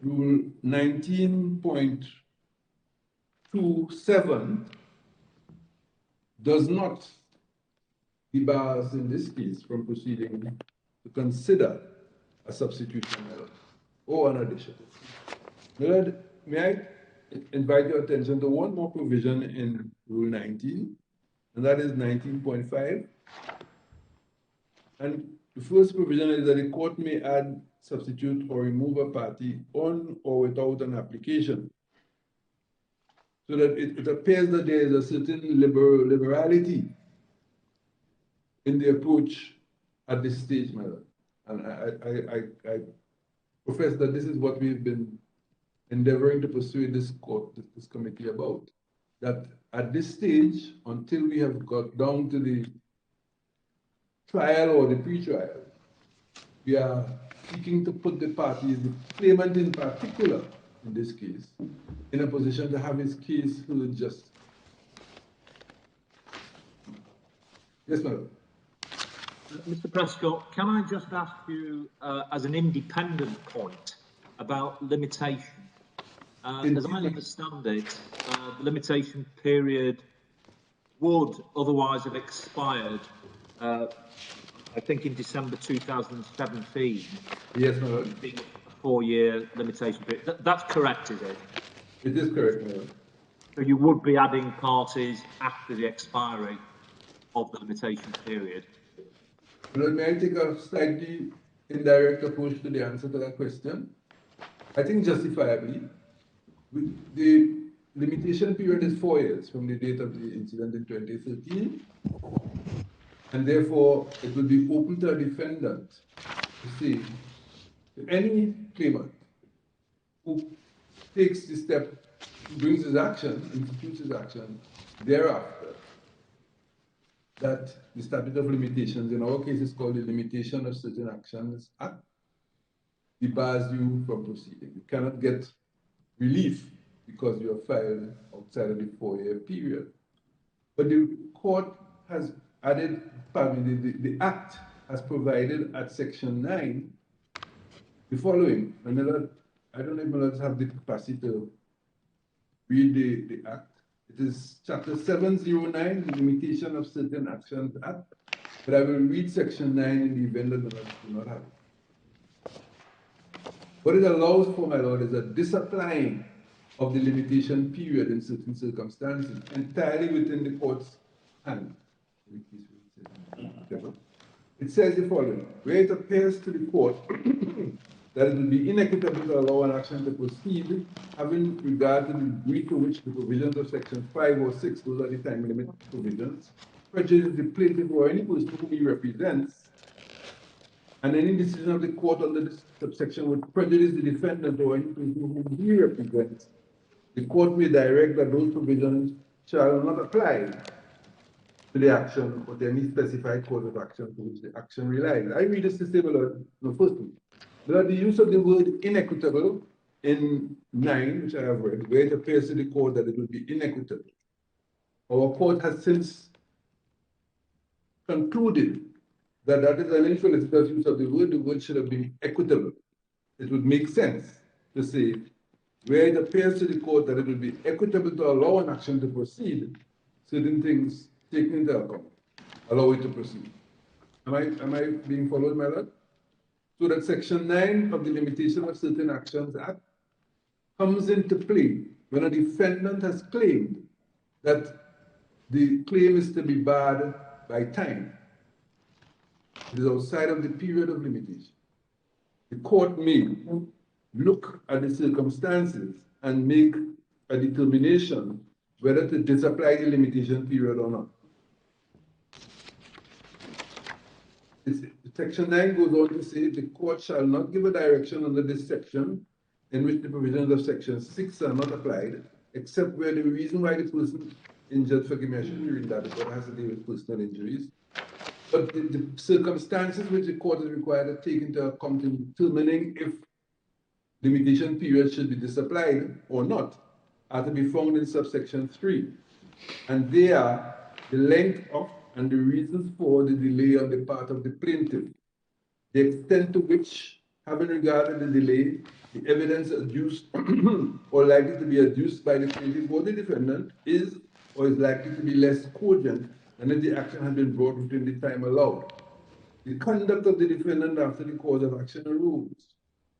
Rule 19.27 does not debar us in this case from proceeding to consider a substitution error or an addition. Lord, may I invite your attention to one more provision in Rule 19, and that is 19.5. And the first provision is that the court may add, substitute, or remove a party on or without an application. So that it appears that there is a certain liberality in the approach at this stage, my lord. And I profess that this is what we've been endeavoring to persuade this court, this committee about. That at this stage, until we have got down to the trial or the pre-trial, we are seeking to put the parties, the claimant in particular, in this case, in a position to have his case heard just. Yes, madam. Mr. Prescott, can I just ask you, as an independent point, about limitation? As I understand it, the limitation period would otherwise have expired, I think, in December 2017. Yes, madam. Being a 4-year limitation period. That's correct, is it? It is correct, madam. So you would be adding parties after the expiry of the limitation period? Well, may I take a slightly indirect approach to the answer to that question? I think justifiably, the limitation period is 4 years from the date of the incident in 2013, and therefore it will be open to a defendant to say to any claimant who takes the step, brings his action, institutes his action thereafter, that the statute of limitations, in our case, is called the Limitation of Certain Actions Act, debars you from proceeding. You cannot get relief because you are filed outside of the 4-year period. But the court has added, the Act has provided at Section 9 the following. And I don't know if Millers have the capacity to read the Act. It is Chapter 709, the Limitation of Certain Actions Act, but I will read Section 9 in the event that Millers do not have it. What it allows for, my lord, is a disapplying of the limitation period in certain circumstances, entirely within the court's hand. It says the following: where it appears to the court that it will be inequitable to allow an action to proceed, having regard to the degree to which the provisions of Section 5 or 6, those are the time limit provisions, prejudice the plaintiff or any person whom he represents, and any decision of the court under this subsection would prejudice the defendant or any person whom he represents, the court may direct that those provisions shall not apply to the action or to any specified cause of action to which the action relies. I read this to say, firstly, the use of the word inequitable in 9, which I have read, where it appears to the court that it would be inequitable. Our court has since concluded that that is an infelicitous use of the word should have been equitable. It would make sense to say where it appears to the court that it will be equitable to allow an action to proceed, certain things taken into account, allow it to proceed. Am I being followed, my lord? So that Section 9 of the Limitation of Certain Actions Act comes into play when a defendant has claimed that the claim is to be barred by time. It is outside of the period of limitation. The court may look at the circumstances and make a determination whether to disapply the limitation period or not. Section 9 goes on to say the court shall not give a direction under this section in which the provisions of Section 6 are not applied, except where the reason why the person injured, forgive me, I shouldn't read that because it has to do with personal injuries. But the circumstances which the court is required to take into account in determining if limitation period should be disapplied or not are to be found in subsection 3. And they are the length of and the reasons for the delay on the part of the plaintiff, the extent to which, having regarded the delay, the evidence adduced or likely to be adduced by the plaintiff or the defendant is or is likely to be less cogent than if the action had been brought within the time allowed. The conduct of the defendant after the cause of action arose,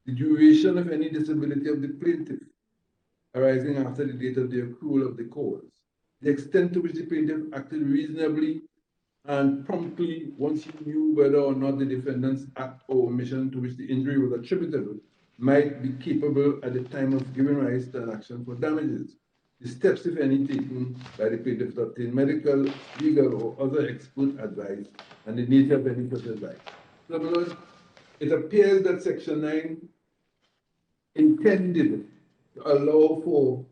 the duration of any disability of the plaintiff arising after the date of the accrual of the cause, the extent to which the plaintiff acted reasonably and promptly once he knew whether or not the defendant's act or omission to which the injury was attributable might be capable at the time of giving rise to an action for damages, the steps, if any, taken by the plaintiff to obtain medical, legal, or other expert advice, and the nature of any such advice. So, in other words, it appears that Section 9 intended to allow for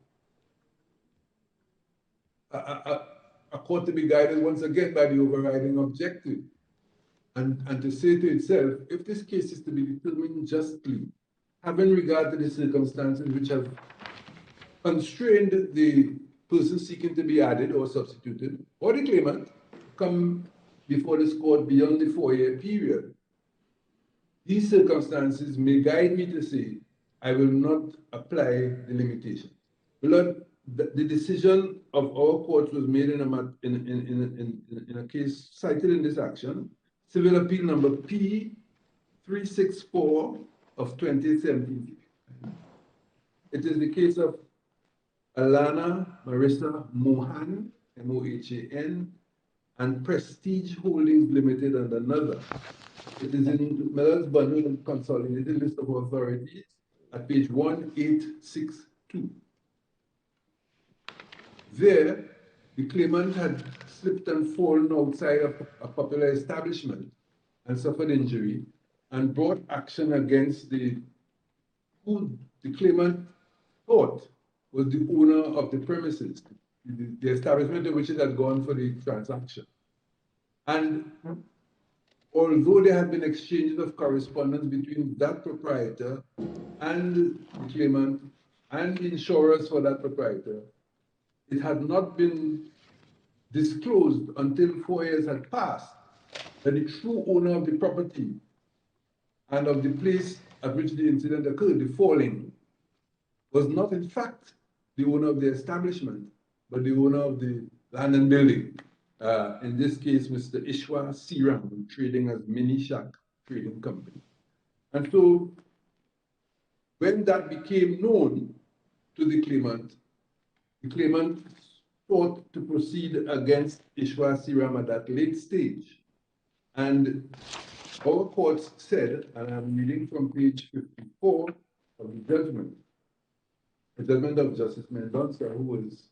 a court to be guided once again by the overriding objective, and to say to itself, if this case is to be determined justly, having regard to the circumstances which have constrained the person seeking to be added or substituted, or the claimant, come before this court beyond the 4-year period, these circumstances may guide me to say, I will not apply the limitation. Lord, the decision of our courts was made in a case cited in this action, Civil Appeal number P364 of 2017. It is the case of Alana Marissa Mohan, M-O-H-A-N, and Prestige Holdings Limited and another. It is in Miller's Bundle and Consolidated List of Authorities at page 1862. There, the claimant had slipped and fallen outside of a popular establishment and suffered injury and brought action against who the claimant thought was the owner of the premises, the establishment in which it had gone for the transaction. And although there had been exchanges of correspondence between that proprietor and the claimant and the insurers for that proprietor, it had not been disclosed until 4 years had passed that the true owner of the property and of the place at which the incident occurred, the falling, was not in fact the owner of the establishment, but the owner of the land and building. In this case, Mr. Ishwa Siram, trading as Mini Shack Trading Company. And so, when that became known to the claimant sought to proceed against Ishwa Siram at that late stage. And our courts said, and I'm reading from page 54 of the judgment of Justice Mendonça, who was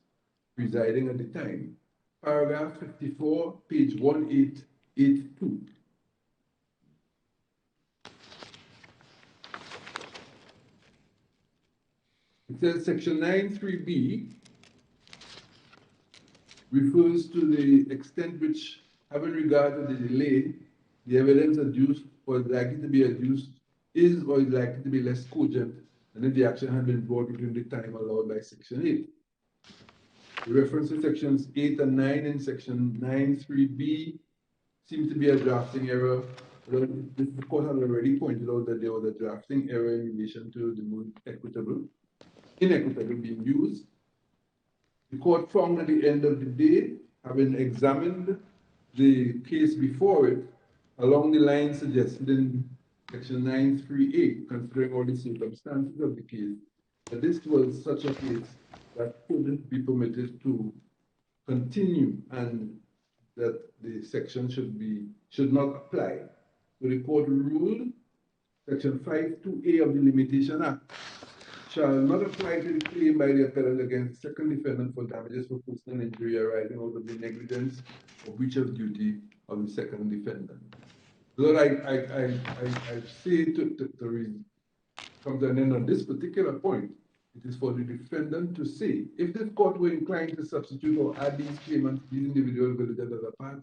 presiding at the time, paragraph 54, page 1882. It says section 9(3)(b) refers to the extent which, having regard to the delay, the evidence adduced or is likely to be adduced is or is likely to be less cogent than if the action had been brought within the time allowed by section 8. The reference to sections 8 and 9 in section 9(3)(b) seems to be a drafting error. The court had already pointed out that there was a drafting error in relation to the word equitable. inequitably being used. The court found at the end of the day, having examined the case before it, along the lines suggested in section 938, considering all the circumstances of the case, that this was such a case that couldn't be permitted to continue and that the section should not apply. So the court ruled section 5.2a of the Limitation Act shall not apply to the claim by the appellant against the second defendant for damages for personal injury arising out of the negligence or breach of duty of the second defendant. So I say to come to an end on this particular point, it is for the defendant to say, if this court were inclined to substitute or add these claimants, these individual villagers as a party,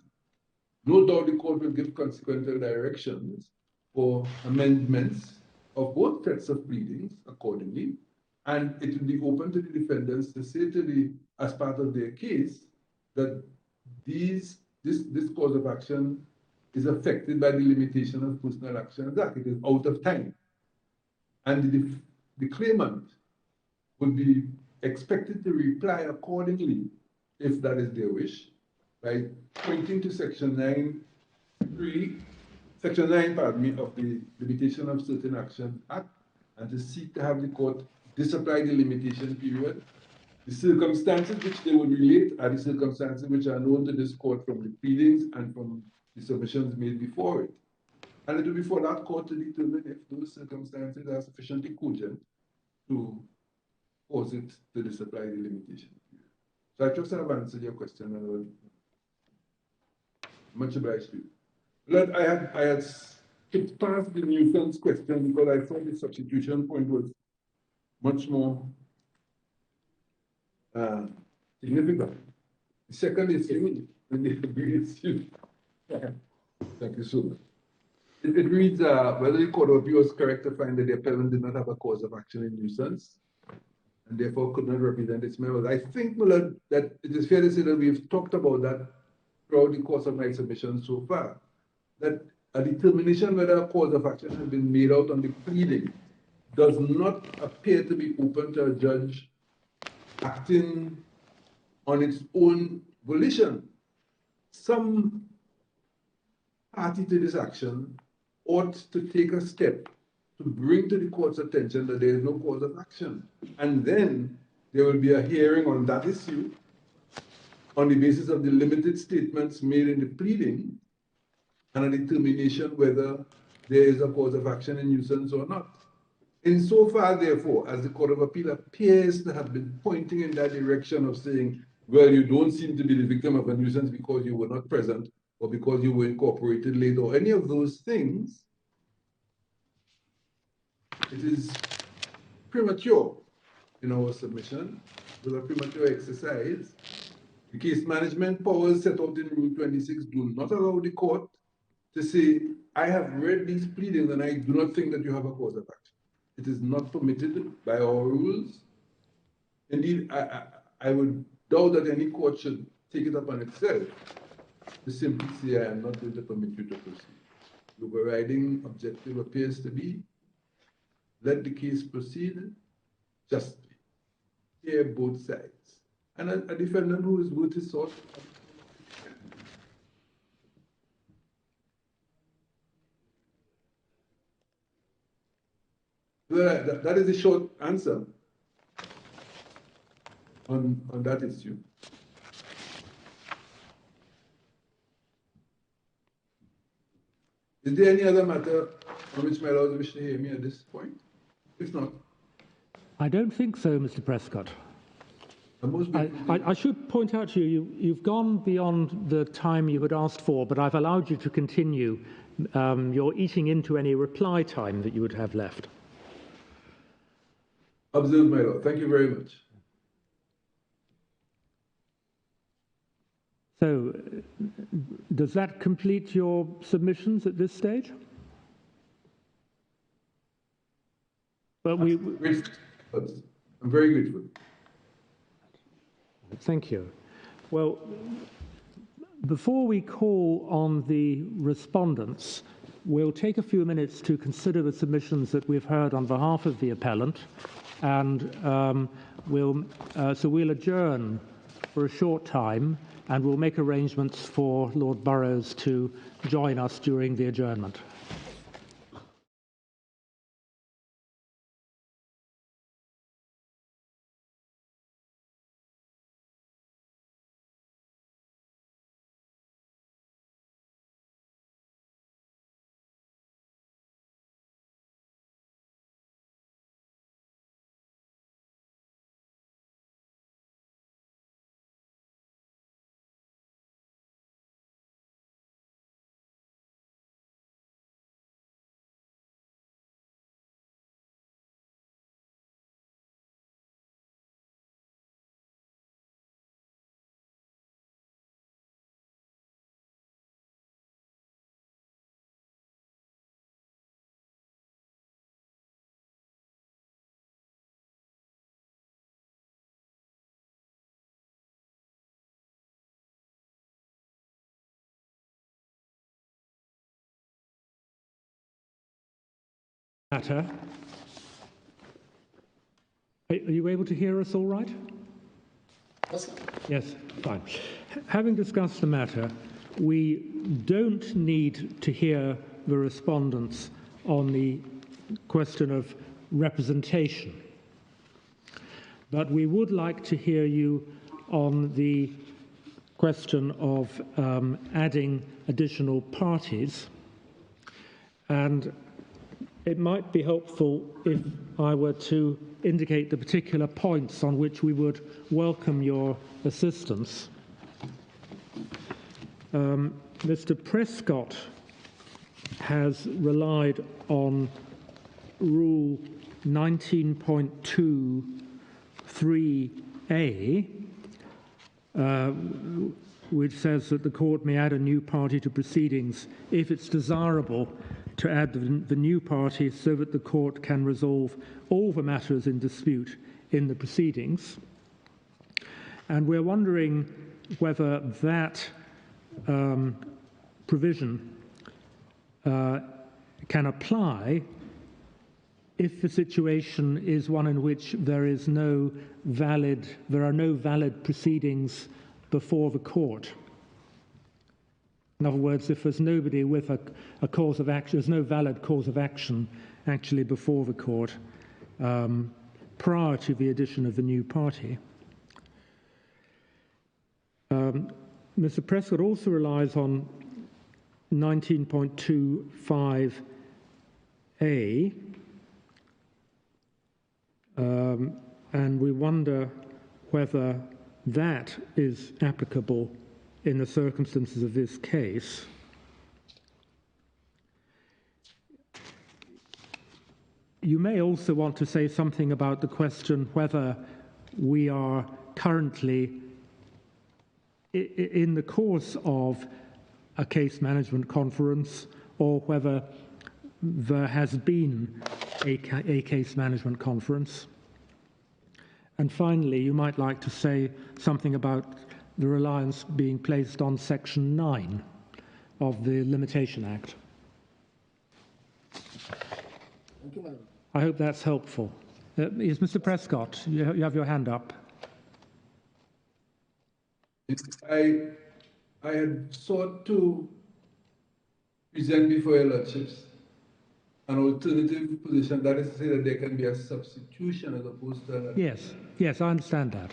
no doubt the court will give consequential directions for amendments of both sets of pleadings accordingly, and it will be open to the defendants to say to as part of their case, that this cause of action is affected by the limitation of personal actions act. It is out of time. And the claimant would be expected to reply accordingly, if that is their wish, by pointing to section 9, of the Limitation of Certain Actions Act, and to seek to have the court disapply the limitation period. The circumstances which they would relate are the circumstances which are known to this court from the pleadings and from the submissions made before it. And it will be for that court to determine if those circumstances are sufficiently cogent to cause it to disapply the limitation period. So I trust I have answered your question. And much obliged to you. Lord, I had skipped past the nuisance question because I thought the substitution point was much more significant. The second issue, and the issue. Thank you so much. It reads, whether the Court of Appeal was correct to find that the appellant did not have a cause of action in nuisance and therefore could not represent its members. I think, Millard, that it is fair to say that we've talked about that throughout the course of my submission so far, that a determination whether a cause of action has been made out on the pleading does not appear to be open to a judge acting on its own volition. Some party to this action ought to take a step to bring to the court's attention that there is no cause of action. And then there will be a hearing on that issue on the basis of the limited statements made in the pleading and a determination whether there is a cause of action in nuisance or not. Insofar, therefore, as the Court of Appeal appears to have been pointing in that direction of saying, well, you don't seem to be the victim of a nuisance because you were not present or because you were incorporated late or any of those things, it is premature in our submission. It was a premature exercise. The case management powers set out in Rule 26 do not allow the court to say, I have read these pleadings and I do not think that you have a cause of action. It is not permitted by our rules. Indeed, I would doubt that any court should take it upon itself to simply say, I am not going to permit you to proceed. The overriding objective appears to be, let the case proceed justly, hear both sides. And a defendant who is worth his salt. That is a short answer on that issue. Is there any other matter on which my lords wish to hear me at this point? If not, I don't think so, Mr. Prescott. I should point out to you, you've gone beyond the time you had asked for, but I've allowed you to continue. You're eating into any reply time that you would have left. Observed, my lord. Thank you very much. So, does that complete your submissions at this stage? Well, I'm very grateful. Thank you. Well, before we call on the respondents, we'll take a few minutes to consider the submissions that we've heard on behalf of the appellant, and so we'll adjourn for a short time, and we'll make arrangements for Lord Burrows to join us during the adjournment. Matter. Are you able to hear us all right? Yes, fine. Having discussed the matter, we don't need to hear the respondents on the question of representation, but we would like to hear you on the question of adding additional parties, and it might be helpful if I were to indicate the particular points on which we would welcome your assistance. Mr. Prescott has relied on Rule 19.23a, which says that the court may add a new party to proceedings if it's desirable to add the new party so that the court can resolve all the matters in dispute in the proceedings. And we're wondering whether that provision can apply if the situation is one in which there are no valid proceedings before the court. In other words, if there's nobody with a cause of action, there's no valid cause of action actually before the court prior to the addition of the new party. Mr. Prescott also relies on 19.25a, and we wonder whether that is applicable in the circumstances of this case. You may also want to say something about the question whether we are currently in the course of a case management conference, or whether there has been a case management conference. And finally, you might like to say something about the reliance being placed on Section 9 of the Limitation Act. Thank you, Madam. I hope that's helpful. Yes, Mr. Prescott, you have your hand up. I had sought to present before your lordships an alternative position, that is to say that there can be a substitution as opposed to an... Yes, I understand that.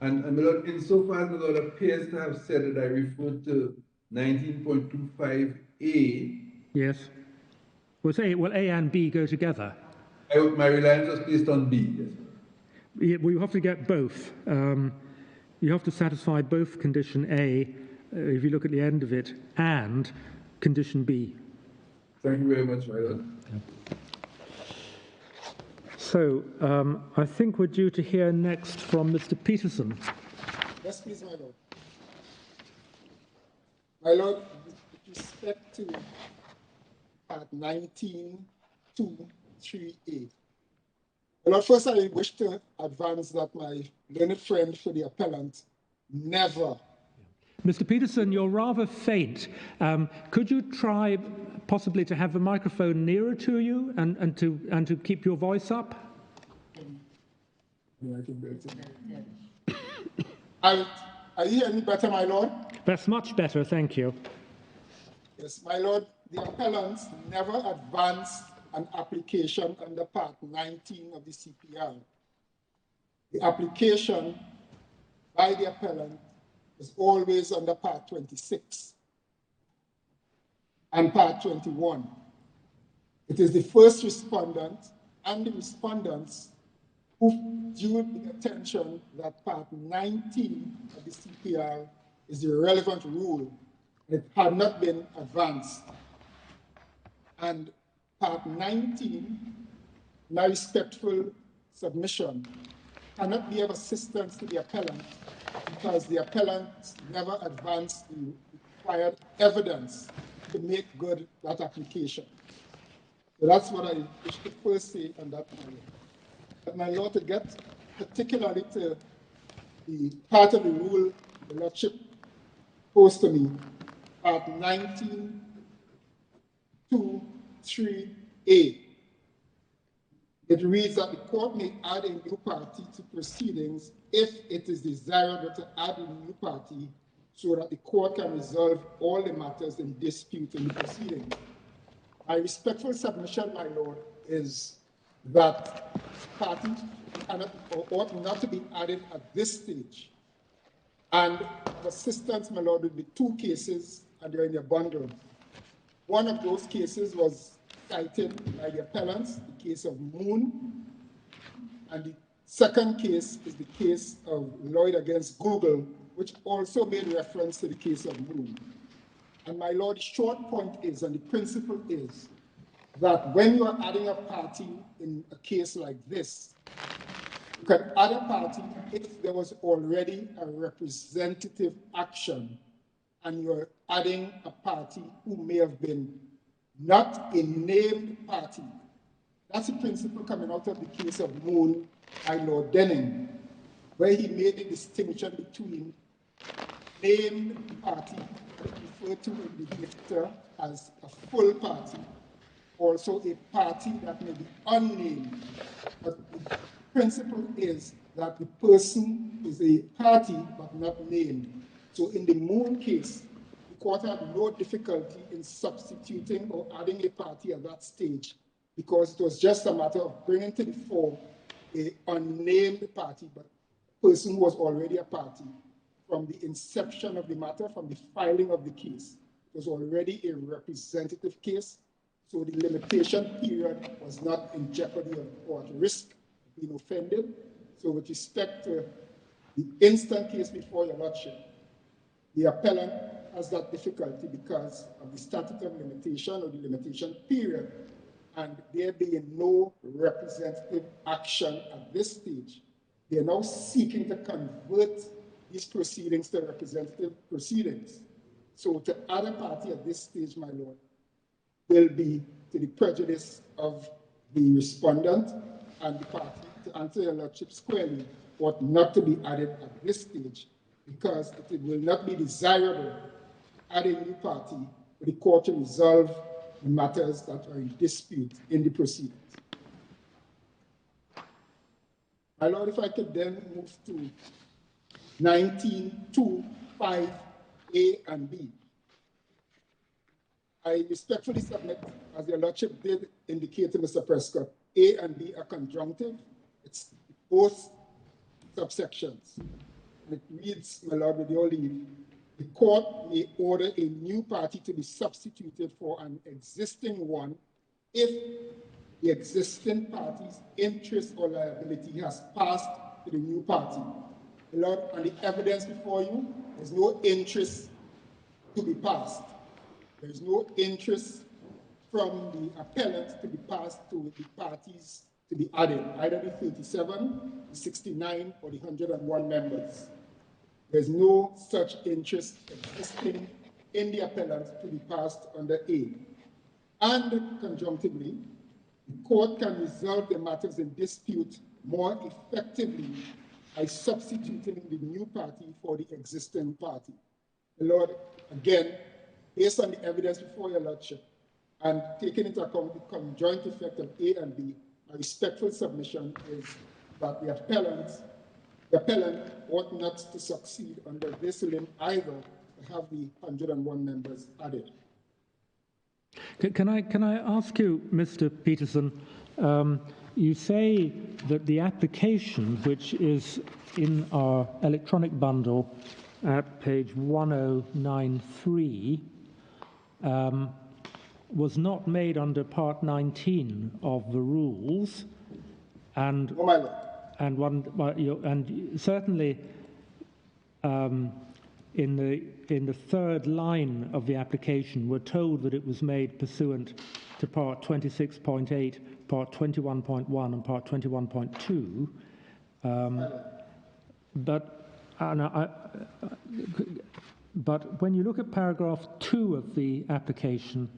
And my lord, insofar as my lord appears to have said that I referred to 19.25a. Yes. Well, A and B go together. My reliance was placed on B, yes. Well, you have to get both. You have to satisfy both condition A, if you look at the end of it, and condition B. Thank you very much, my lord. So, I think we're due to hear next from Mr. Peterson. Yes, please, my lord. My lord, with respect to part 19.2.3a. My lord, first I wish to advance that my learned friend for the appellant never... Mr. Peterson, you're rather faint. Could you try possibly to have the microphone nearer to you and to keep your voice up? Are you hearing me better, my lord? That's much better, thank you. Yes, my lord, the appellants never advanced an application under Part 19 of the CPR. The application by the appellant is always under Part 26 and Part 21. It is the first respondent and the respondents who drew the attention that Part 19 of the CPR is the relevant rule. It had not been advanced. And Part 19, my respectful submission, cannot be of assistance to the appellant because the appellant never advanced the required evidence to make good that application. So that's what I wish to first say on that matter. But my lord, to get particularly to the part of the rule the lordship posed to me, Part 19(2)(3)(a. It reads that the court may add a new party to proceedings if it is desirable to add a new party so that the court can resolve all the matters in dispute in the proceedings. My respectful submission, my lord, is that parties cannot or ought not to be added at this stage. And of assistance, my lord, would be two cases, and they're in your bundle. One of those cases was cited by the appellants, the case of Moon, and the second case is the case of Lloyd against Google, which also made reference to the case of Moon. And my lord, the short point is, and the principle is, that when you are adding a party in a case like this, you can add a party if there was already a representative action and you're adding a party who may have been not a named party. That's the principle coming out of the case of Moon by Lord Denning, where he made the distinction between named party, referred to in the dicta as a full party, also a party that may be unnamed. But the principle is that the person is a party but not named. So in the Moon case, the court had no difficulty in substituting or adding a party at that stage because it was just a matter of bringing to the fore a unnamed party, but a person who was already a party from the inception of the matter, from the filing of the case. It was already a representative case, so the limitation period was not in jeopardy or at risk of being offended. So with respect to the instant case before your lordship, the appellant has that difficulty because of the statute of limitation or the limitation period, and there being no representative action at this stage. They are now seeking to convert these proceedings to representative proceedings. So to add a party at this stage, my lord, will be to the prejudice of the respondent, and the party, to answer your lordship squarely, ought not to be added at this stage because it will not be desirable to add a new party for the court to resolve the matters that are in dispute in the proceedings. My lord, if I could then move to 19(2)(5)(a) and B. I respectfully submit, as your lordship did indicate to Mr. Prescott, A and B are conjunctive. It's both subsections. And it reads, my lord, with your leave, the court may order a new party to be substituted for an existing one if the existing party's interest or liability has passed to the new party. My lord, on the evidence before you, there's no interest to be passed. There's no interest from the appellant to be passed to the parties to be added, either the 37, the 69, or the 101 members. There's no such interest existing in the appellant to be passed under A. And conjunctively, the court can resolve the matters in dispute more effectively by substituting the new party for the existing party. The Lord, again, based on the evidence before your lordship, and taking into account the conjoint effect of A and B, my respectful submission is that the appellant ought not to succeed under this limb either, to have the 101 members added. Can I ask you, Mr. Peterson, you say that the application, which is in our electronic bundle at page 1093, was not made under Part 19 of the rules, and Oh, my Lord. and certainly in the third line of the application, we're told that it was made pursuant to Part 26.8, Part 21.1, and Part 21.2. But when you look at paragraph 2 of the application,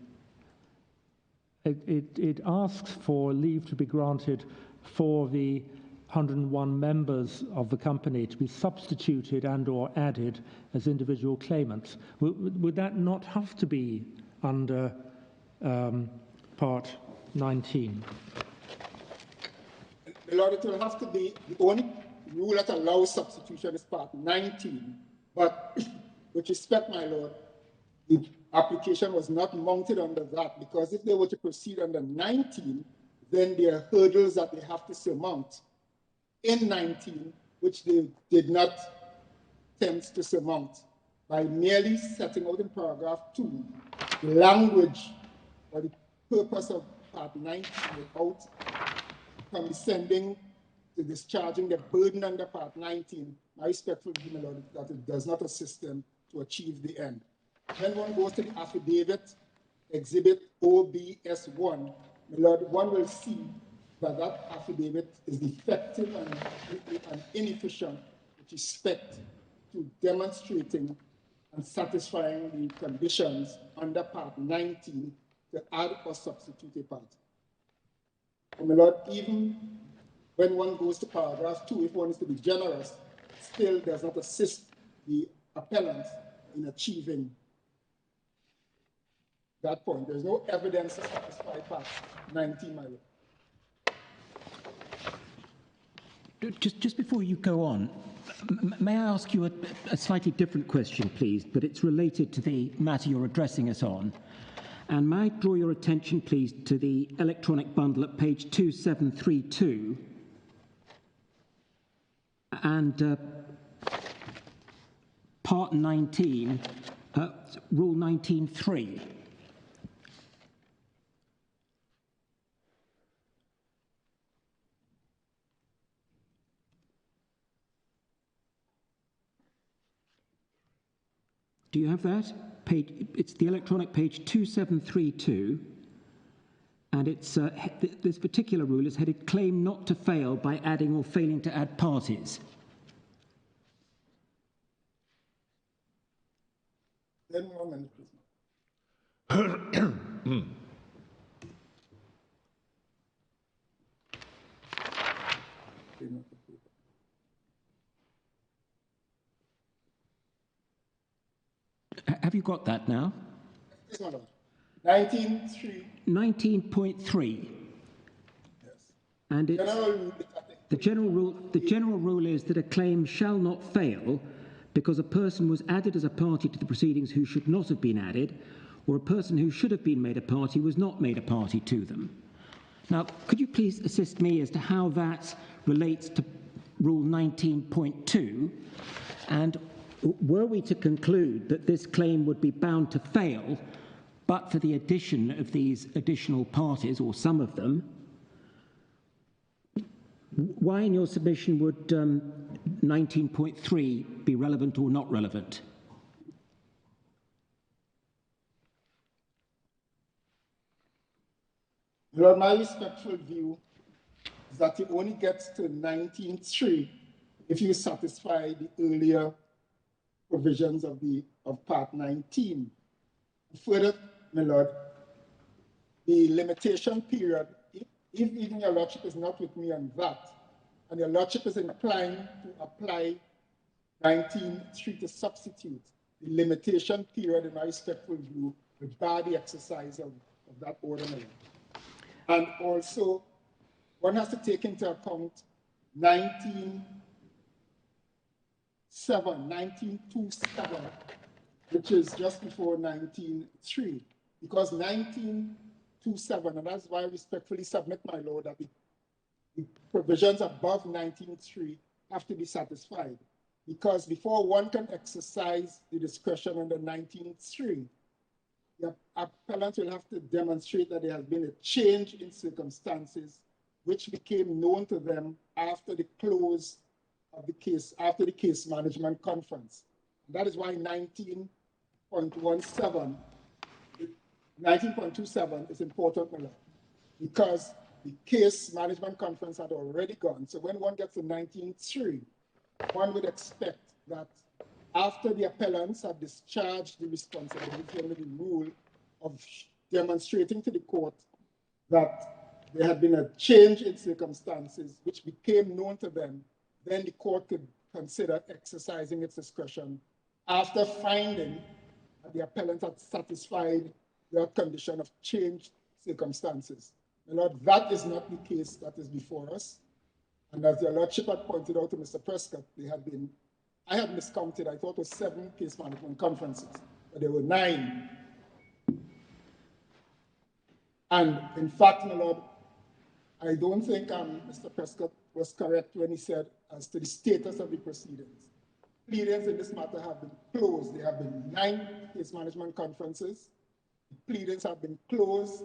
it asks for leave to be granted for the 101 members of the company to be substituted and or added as individual claimants. Would that not have to be under Part 19? My Lord, it will have to be, the only rule that allows substitution is Part 19, but with respect, my Lord, the application was not mounted under that, because if they were to proceed under 19, then there are hurdles that they have to surmount in 19, which they did not attempt to surmount by merely setting out in paragraph 2 the language or the purpose of Part 19 without condescending to discharging the burden under Part 19. My respectful view, my Lord, that it does not assist them to achieve the end. When one goes to the affidavit, Exhibit OBS1, my Lord, one will see that that affidavit is defective and inefficient with respect to demonstrating and satisfying the conditions under Part 19 to add or substitute a party. And my Lord, even when one goes to paragraph 2, if one is to be generous, still does not assist the appellant in achieving that point. There's no evidence to satisfy Part 19, my Lord. Just before you go on, may I ask you a slightly different question, please, but it's related to the matter you're addressing us on. And may I draw your attention, please, to the electronic bundle at page 2732 and Part 19, Rule 19.3. Do you have that? It's the electronic page 2732, and it's this particular rule is headed "Claim not to fail by adding or failing to add parties." Then 1 minute, please. Have you got that now? 19.3. 19.3. Yes. And it's the general rule is that a claim shall not fail because a person was added as a party to the proceedings who should not have been added, or a person who should have been made a party was not made a party to them. Now, could you please assist me as to how that relates to Rule 19.2, and were we to conclude that this claim would be bound to fail but for the addition of these additional parties, or some of them, why in your submission would 19.3 be relevant or not relevant? Lord, my respectful view is that it only gets to 19.3 if you satisfy the earlier provisions of Part 19. Further, my Lord, the limitation period, if even your Lordship is not with me on that, and your Lordship is inclined to apply 19.3 to substitute, the limitation period, in my respectful view, would bar the exercise of that order. And also, one has to take into account 1927, which is just before 1903, because 1927, and that's why I respectfully submit, my lord, that the provisions above 1903 have to be satisfied, because before one can exercise the discretion under 1903, the appellant will have to demonstrate that there has been a change in circumstances which became known to them after the close of the case, after the case management conference. And that is why 19.27 is important, because the case management conference had already gone. So when one gets to 19.3, one would expect that after the appellants have discharged the responsibility under the rule of demonstrating to the court that there had been a change in circumstances which became known to them, then the court could consider exercising its discretion after finding that the appellant had satisfied their condition of changed circumstances. My lord, that is not the case that is before us. And as your lordship had pointed out to Mr. Prescott, I had miscounted, I thought it was 7 case management conferences, but there were 9. And in fact, my lord, I don't think Mr. Prescott was correct when he said as to the status of the proceedings. Pleadings in this matter have been closed. There have been 9 case management conferences. The pleadings have been closed.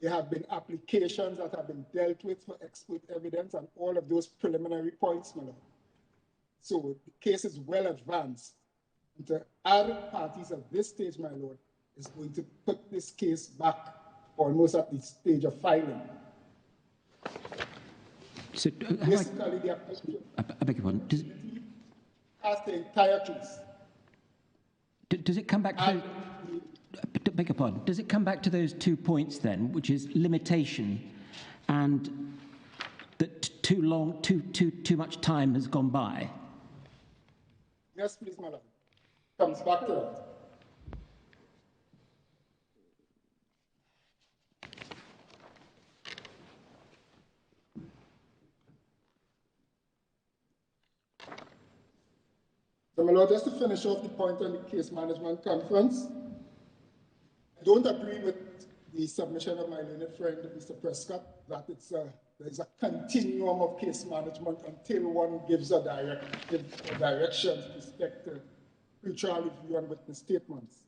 There have been applications that have been dealt with for expert evidence and all of those preliminary points, my lord. So the case is well advanced. And to add parties at this stage, my lord, is going to put this case back almost at the stage of filing. So, basically, the I beg your pardon. As the entire case. Does it come back to beg your pardon? Does it come back to those 2 points then, which is limitation and that too much time has gone by? Yes, please, madam. Comes back to that. So, my lord, just to finish off the point on the case management conference, I don't agree with the submission of my learned friend, Mr. Prescott, that there's a continuum of case management until one gives a direction with respect to pretrial review and witness statements.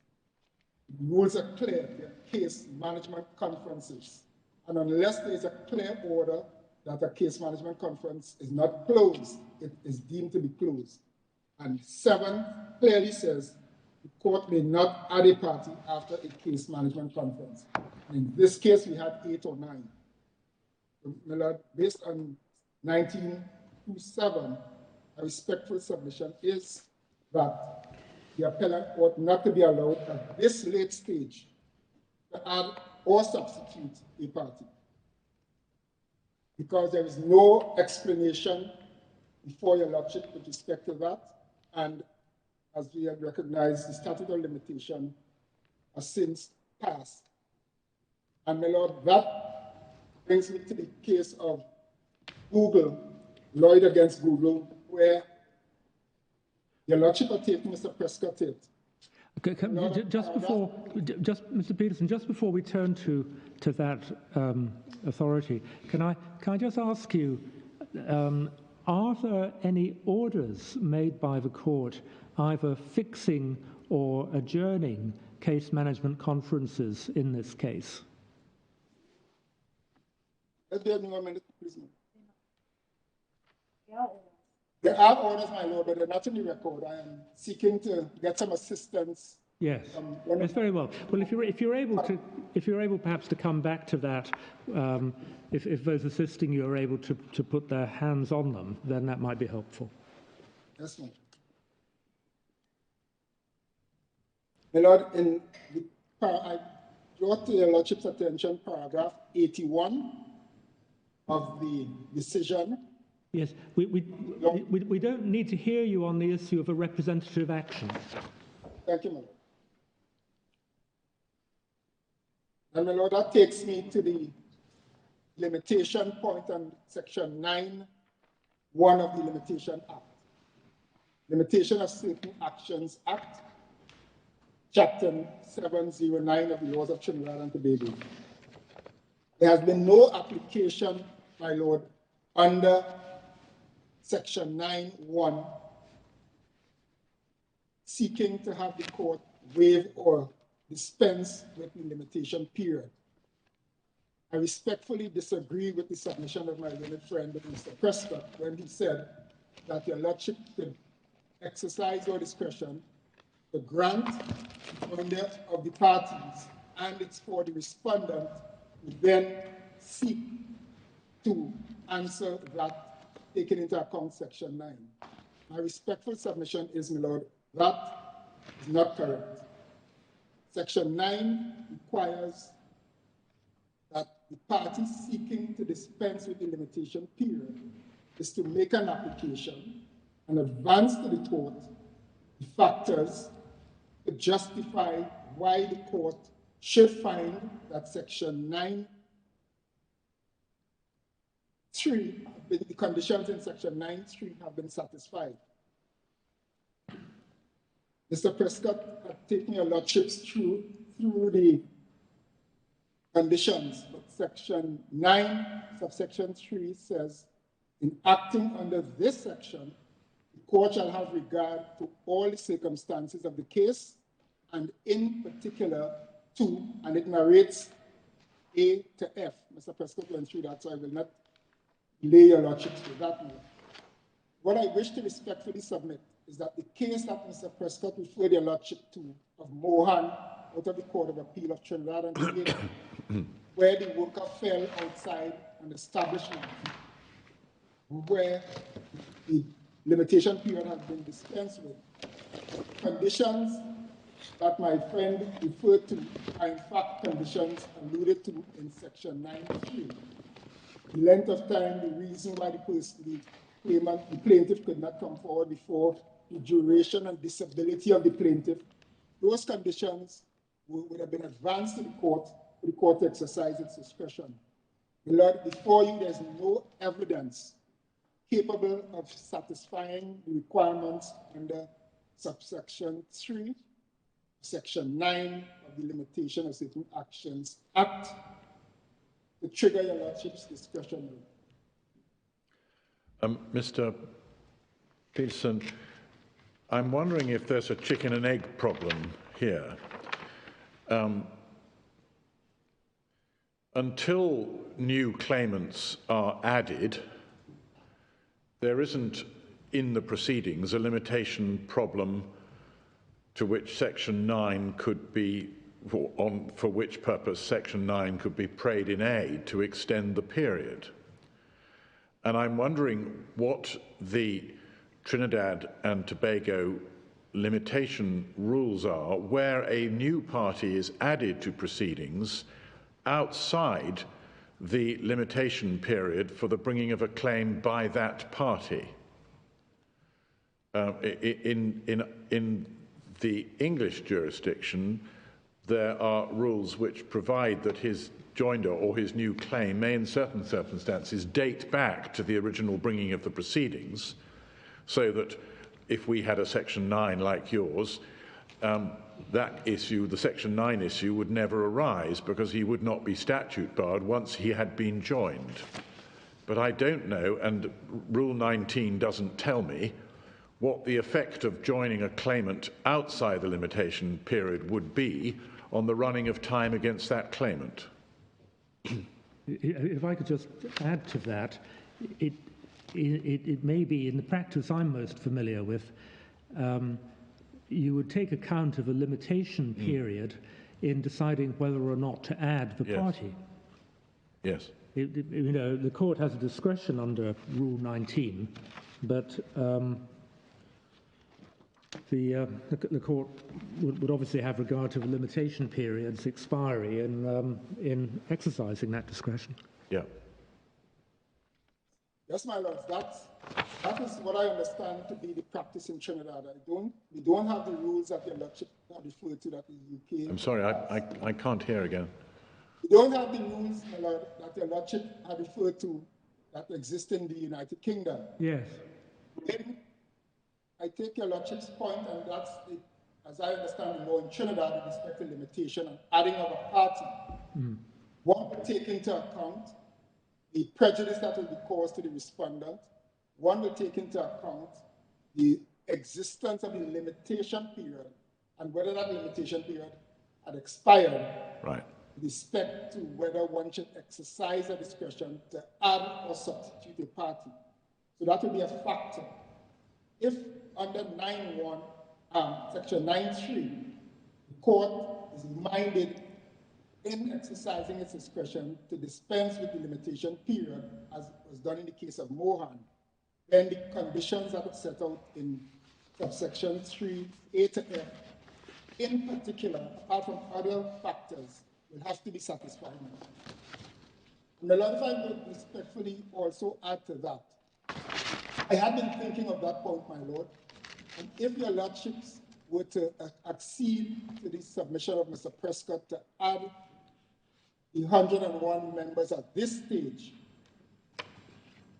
The rules are clear. There are case management conferences. And unless there's a clear order that a case management conference is not closed, it is deemed to be closed. And 7 clearly says the court may not add a party after a case management conference. In this case, we had 8 or 9. So, my lord, based on 1927, a respectful submission is that the appellant ought not to be allowed at this late stage to add or substitute a party, because there is no explanation before your lordship with respect to that. And as we have recognized, the statute of limitation has since passed. And my lord, that brings me to the case of Google, Lloyd against Google, where your lordship had taken Mr. Prescott it. Okay, Mr. Peterson, just before we turn to that authority, can I just ask you, are there any orders made by the court either fixing or adjourning case management conferences in this case? There are orders, my lord, but they're not in the record. I am seeking to get some assistance. Yes, yes, very well. Well, if you're able perhaps to come back to that, if those assisting you are able to put their hands on them, then that might be helpful. Yes, ma'am. My lord, I brought to your lordship's attention paragraph 81 of the decision. Yes, we don't need to hear you on the issue of a representative action. Thank you, my lord. And my lord, that takes me to the limitation point on section 9 1 of the Limitation Act. Limitation of Certain Actions Act, Chapter 709 of the Laws of Trinidad and Tobago. There has been no application, my Lord, under Section 9(1) seeking to have the court waive or dispense with the limitation period. I respectfully disagree with the submission of my learned friend, Mr. Prescott, when he said that your Lordship could exercise your discretion to grant joinder of the parties, and it's for the respondent to then seek to answer that, taking into account Section 9. My respectful submission is, my Lord, that is not correct. Section 9 requires that the party seeking to dispense with the limitation period is to make an application and advance to the court the factors to justify why the court should find that Section 9(3), the conditions in Section 9(3) have been satisfied. Mr. Prescott had taken your Lordships through the conditions, but Section 9, subsection 3 says, in acting under this section, the court shall have regard to all the circumstances of the case, and in particular to, and it narrates A to F. Mr. Prescott went through that, so I will not lay your Lordships with that now. What I wish to respectfully submit is that the case that Mr. Prescott referred your Lordship to of Mohan out of the Court of Appeal of Trinidad and Tobago, where the worker fell outside an establishment where the limitation period has been dispensed with. Conditions that my friend referred to are in fact conditions alluded to in Section 9(3). The length of time, the reason why the plaintiff could not come forward before, the duration and disability of the plaintiff, those conditions would have been advanced to the court for the court to exercise its discretion. My Lord, before you, there's no evidence capable of satisfying the requirements under subsection 3, Section 9 of the Limitation of Certain Actions Act to trigger your Lordship's discretion. Mr. Peterson, I'm wondering if there's a chicken and egg problem here. Until new claimants are added, there isn't in the proceedings a limitation problem to which Section 9 could be, for which purpose Section 9 could be prayed in aid to extend the period. And I'm wondering what the Trinidad and Tobago limitation rules are where a new party is added to proceedings outside the limitation period for the bringing of a claim by that party. In the English jurisdiction, there are rules which provide that his joinder or his new claim may in certain circumstances date back to the original bringing of the proceedings, so that if we had a Section 9 like yours, that issue, the Section 9 issue, would never arise because he would not be statute barred once he had been joined. But I don't know, and Rule 19 doesn't tell me, what the effect of joining a claimant outside the limitation period would be on the running of time against that claimant. If I could just add to that, it may be, in the practice I'm most familiar with, you would take account of a limitation period in deciding whether or not to add the party. Yes. You know, the court has a discretion under Rule 19, but the court would obviously have regard to the limitation period's expiry in exercising that discretion. Yeah. Yes, my lords, that is what I understand to be the practice in Trinidad. We don't have the rules that your Lordship referred to that the UK. I'm sorry, I can't hear again. We don't have the rules, my lord, that your Lordship had referred to that exist in the United Kingdom. Yes. Then I take your Lordship's point, and that's, as I understand the law in Trinidad with respect to limitation and adding of a party. One will take into account the prejudice that will be caused to the respondent. One will take into account the existence of the limitation period and whether that limitation period had expired. Right. With respect to whether one should exercise a discretion to add or substitute a party. So that will be a factor. If under 9.1, section 9.3, the court is minded in exercising its discretion to dispense with the limitation period, as was done in the case of Mohan, then the conditions that are set out in subsection 3A to F, in particular, apart from other factors, will have to be satisfied. And the Lord, if I would respectfully also add to that, I had been thinking of that point, my Lord, and if your Lordships were to accede to the submission of Mr. Prescott to add the 101 members at this stage,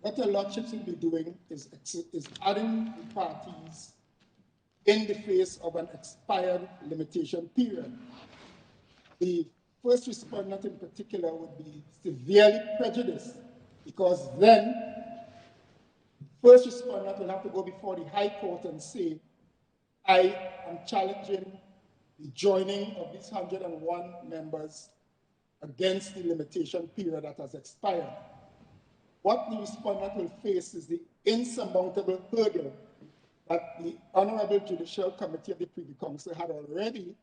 what your Lordships will be doing is adding the parties in the face of an expired limitation period. The first respondent in particular would be severely prejudiced, because then the first respondent will have to go before the High Court and say, I am challenging the joining of these 101 members against the limitation period that has expired. What the respondent will face is the insurmountable hurdle that the Honorable Judicial Committee of the Privy Council had already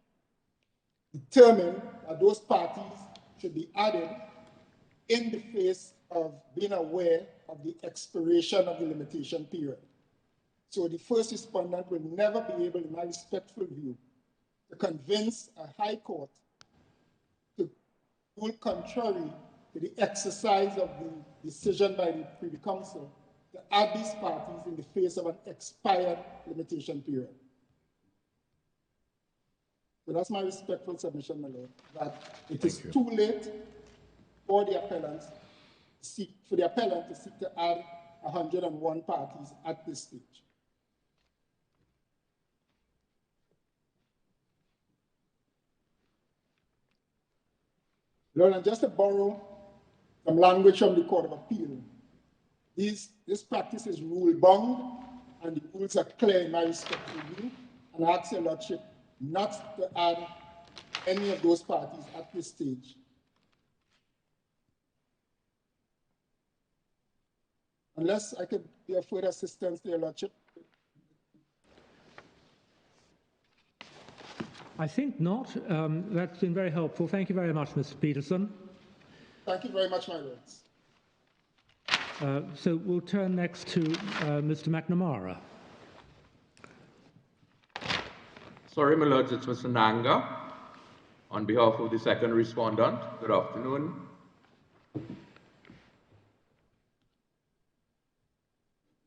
determined that those parties should be added in the face of being aware of the expiration of the limitation period. So the first respondent will never be able, in my respectful view, to convince a High Court to rule contrary to the exercise of the decision by the Privy Council to add these parties in the face of an expired limitation period. So that's my respectful submission, my Lord, that it is too late for the appellant to seek to add 101 parties at this stage. Lord, and just to borrow some language from the Court of Appeal, this practice is rule-bound, and the rules are clear in my respectful view, and I ask your Lordship not to add any of those parties at this stage. Unless I could be of further assistance to your Lordship. I think not. That's been very helpful. Thank you very much, Mr. Peterson. Thank you very much, my lords. So we'll turn next to Mr. McNamara. Sorry, my lords, it's Mr. Nanga. On behalf of the second respondent, good afternoon.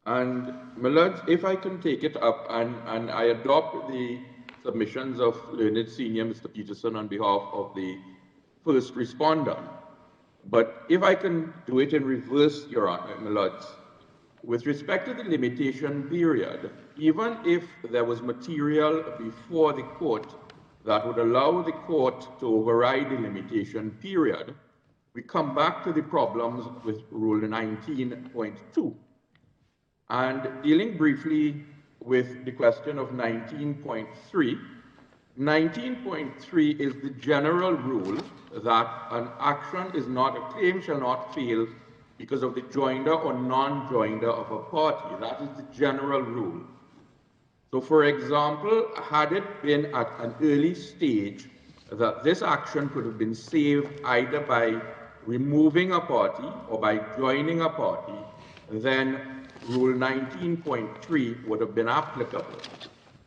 And my lords, if I can take it up, and I adopt the submissions of learned senior Mr. Peterson on behalf of the first respondent. But if I can do it in reverse, Your Honor, my lords, with respect to the limitation period, even if there was material before the court that would allow the court to override the limitation period, we come back to the problems with Rule 19.2. And dealing briefly with the question of 19.3, 19.3 is the general rule that an action is not, a claim shall not fail because of the joinder or non-joinder of a party. That is the general rule. So for example, had it been at an early stage that this action could have been saved either by removing a party or by joining a party, then Rule 19.3 would have been applicable.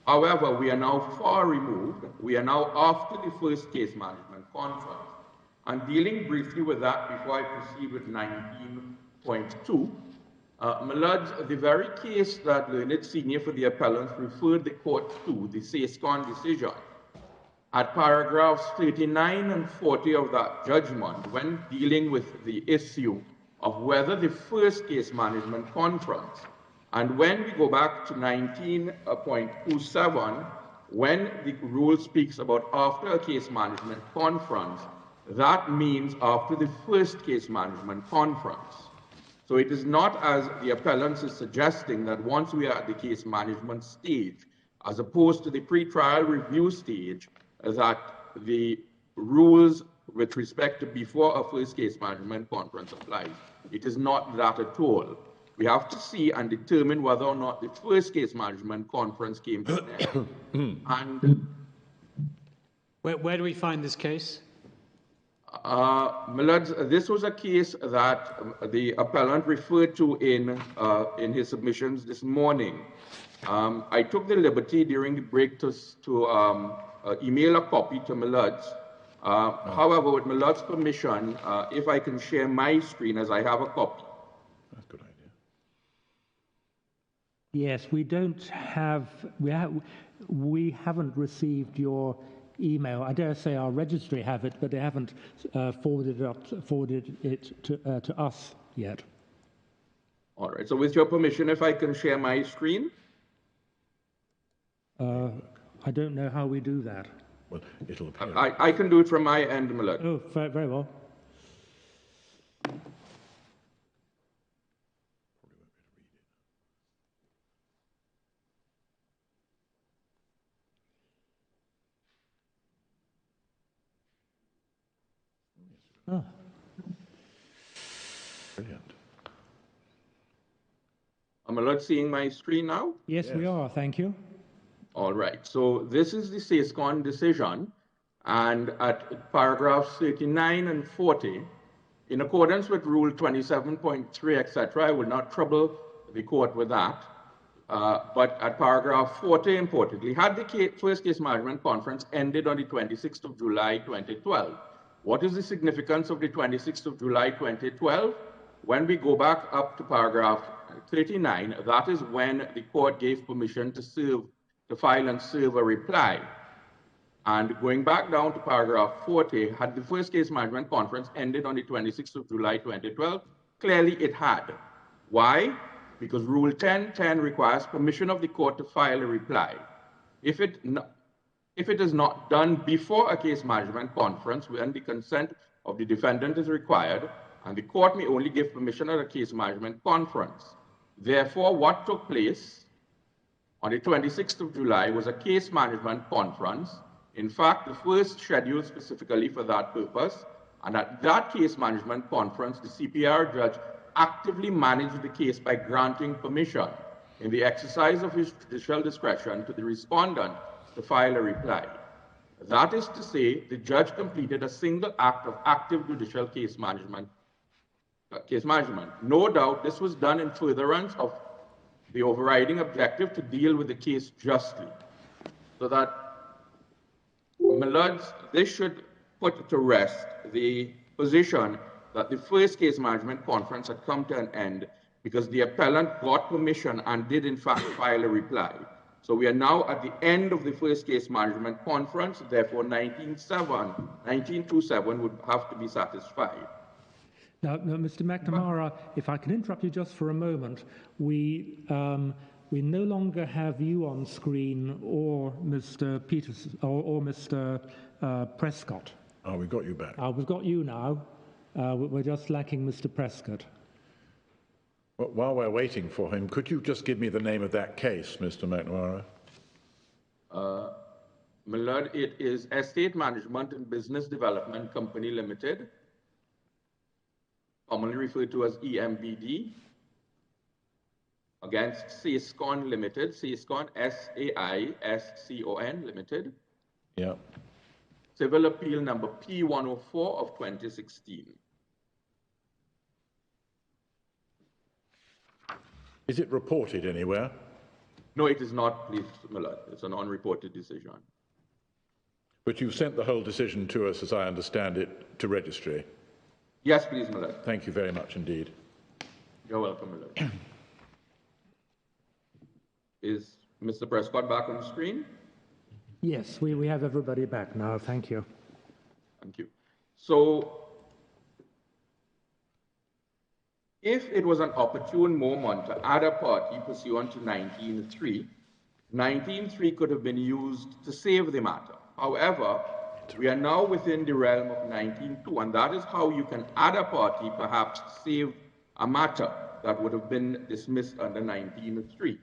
However, we are now far removed. We are now after the first case management conference. And dealing briefly with that before I proceed with 19.2, my lords, the very case that learned senior for the appellants referred the court to, the SASCON decision, at paragraphs 39 and 40 of that judgment, when dealing with the issue of whether the first case management conference, and when we go back to 19.27, when the rule speaks about after a case management conference, that means after the first case management conference. So it is not, as the appellant is suggesting, that once we are at the case management stage, as opposed to the pre-trial review stage, that the rules with respect to before a first case management conference applies. It is not that at all. We have to see and determine whether or not the first case management conference came to an end. And Where do we find this case? my lords, this was a case that the appellant referred to in his submissions this morning. I took the liberty during the break to email a copy to my lords. However, with my lord's permission, if I can share my screen as I have a copy. That's a good idea. Yes, we haven't received your email. I dare say our registry have it, but they haven't forwarded it to us yet. All right. So, with your permission, if I can share my screen. I don't know how we do that. Well, it'll appear. I can do it from my end, my lord. Oh, very well. Oh. Brilliant. Am I not seeing my screen now? Yes, we are. Thank you. All right. So this is the SASCON decision, and at paragraphs 39 and 40, in accordance with Rule 27.3, etc., I will not trouble the court with that. But at paragraph 40, importantly, had the first case management conference ended on the 26th of July 2012. What is the significance of the 26th of July 2012? When we go back up to paragraph 39, that is when the court gave permission to file and serve a reply. And going back down to paragraph 40, had the first case management conference ended on the 26th of July 2012? Clearly it had. Why? Because Rule 10.10 requires permission of the court to file a reply. If it is not done before a case management conference, when the consent of the defendant is required, and the court may only give permission at a case management conference. Therefore, what took place on the 26th of July was a case management conference. In fact, the first scheduled specifically for that purpose, and at that case management conference, the CPR judge actively managed the case by granting permission in the exercise of his judicial discretion to the respondent to file a reply. That is to say, the judge completed a single act of active judicial case management. No doubt this was done in furtherance of the overriding objective to deal with the case justly. So that, my lords, this should put to rest the position that the first case management conference had come to an end because the appellant got permission and did in fact file a reply. So we are now at the end of the first case management conference, therefore 1927 would have to be satisfied. Now, Mr. McNamara, if I can interrupt you just for a moment, we no longer have you on screen or Mr. Peters or Mr. Prescott. Oh, we've got you back. We've got you now. We're just lacking Mr. Prescott. Well, while we're waiting for him, could you just give me the name of that case, Mr. McNamara? My lord, it is Estate Management and Business Development Company Limited, commonly referred to as EMBD, against SASCON Limited, SASCON, S-A-I-S-C-O-N Limited. Yeah. Civil Appeal number P104 of 2016. Is it reported anywhere? No, it is not, please, my lord. It's an unreported decision. But you've sent the whole decision to us, as I understand it, to registry. Yes, please, my lord. Thank you very much indeed. You're welcome, my lord. Is Mr. Prescott back on the screen? Yes, we have everybody back now. Thank you. Thank you. So, If it was an opportune moment to add a party pursuant to 19.3, 19.3 could have been used to save the matter. However, we are now within the realm of 19.2, and that is how you can add a party, perhaps save a matter that would have been dismissed under 19.3.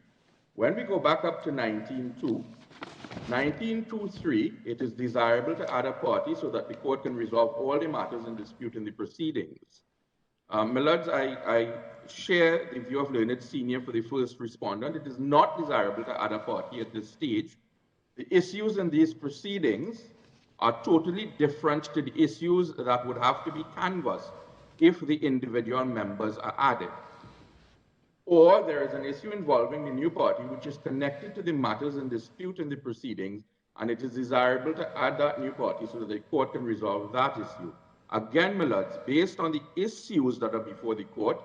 When we go back up to 19.2, 19.2.3, it is desirable to add a party so that the court can resolve all the matters in dispute in the proceedings. My lords, I share the view of Learned Senior for the first respondent. It is not desirable to add a party at this stage. The issues in these proceedings are totally different to the issues that would have to be canvassed if the individual members are added. Or there is an issue involving the new party which is connected to the matters in dispute in the proceedings, and it is desirable to add that new party so that the court can resolve that issue. Again, my lords, based on the issues that are before the court,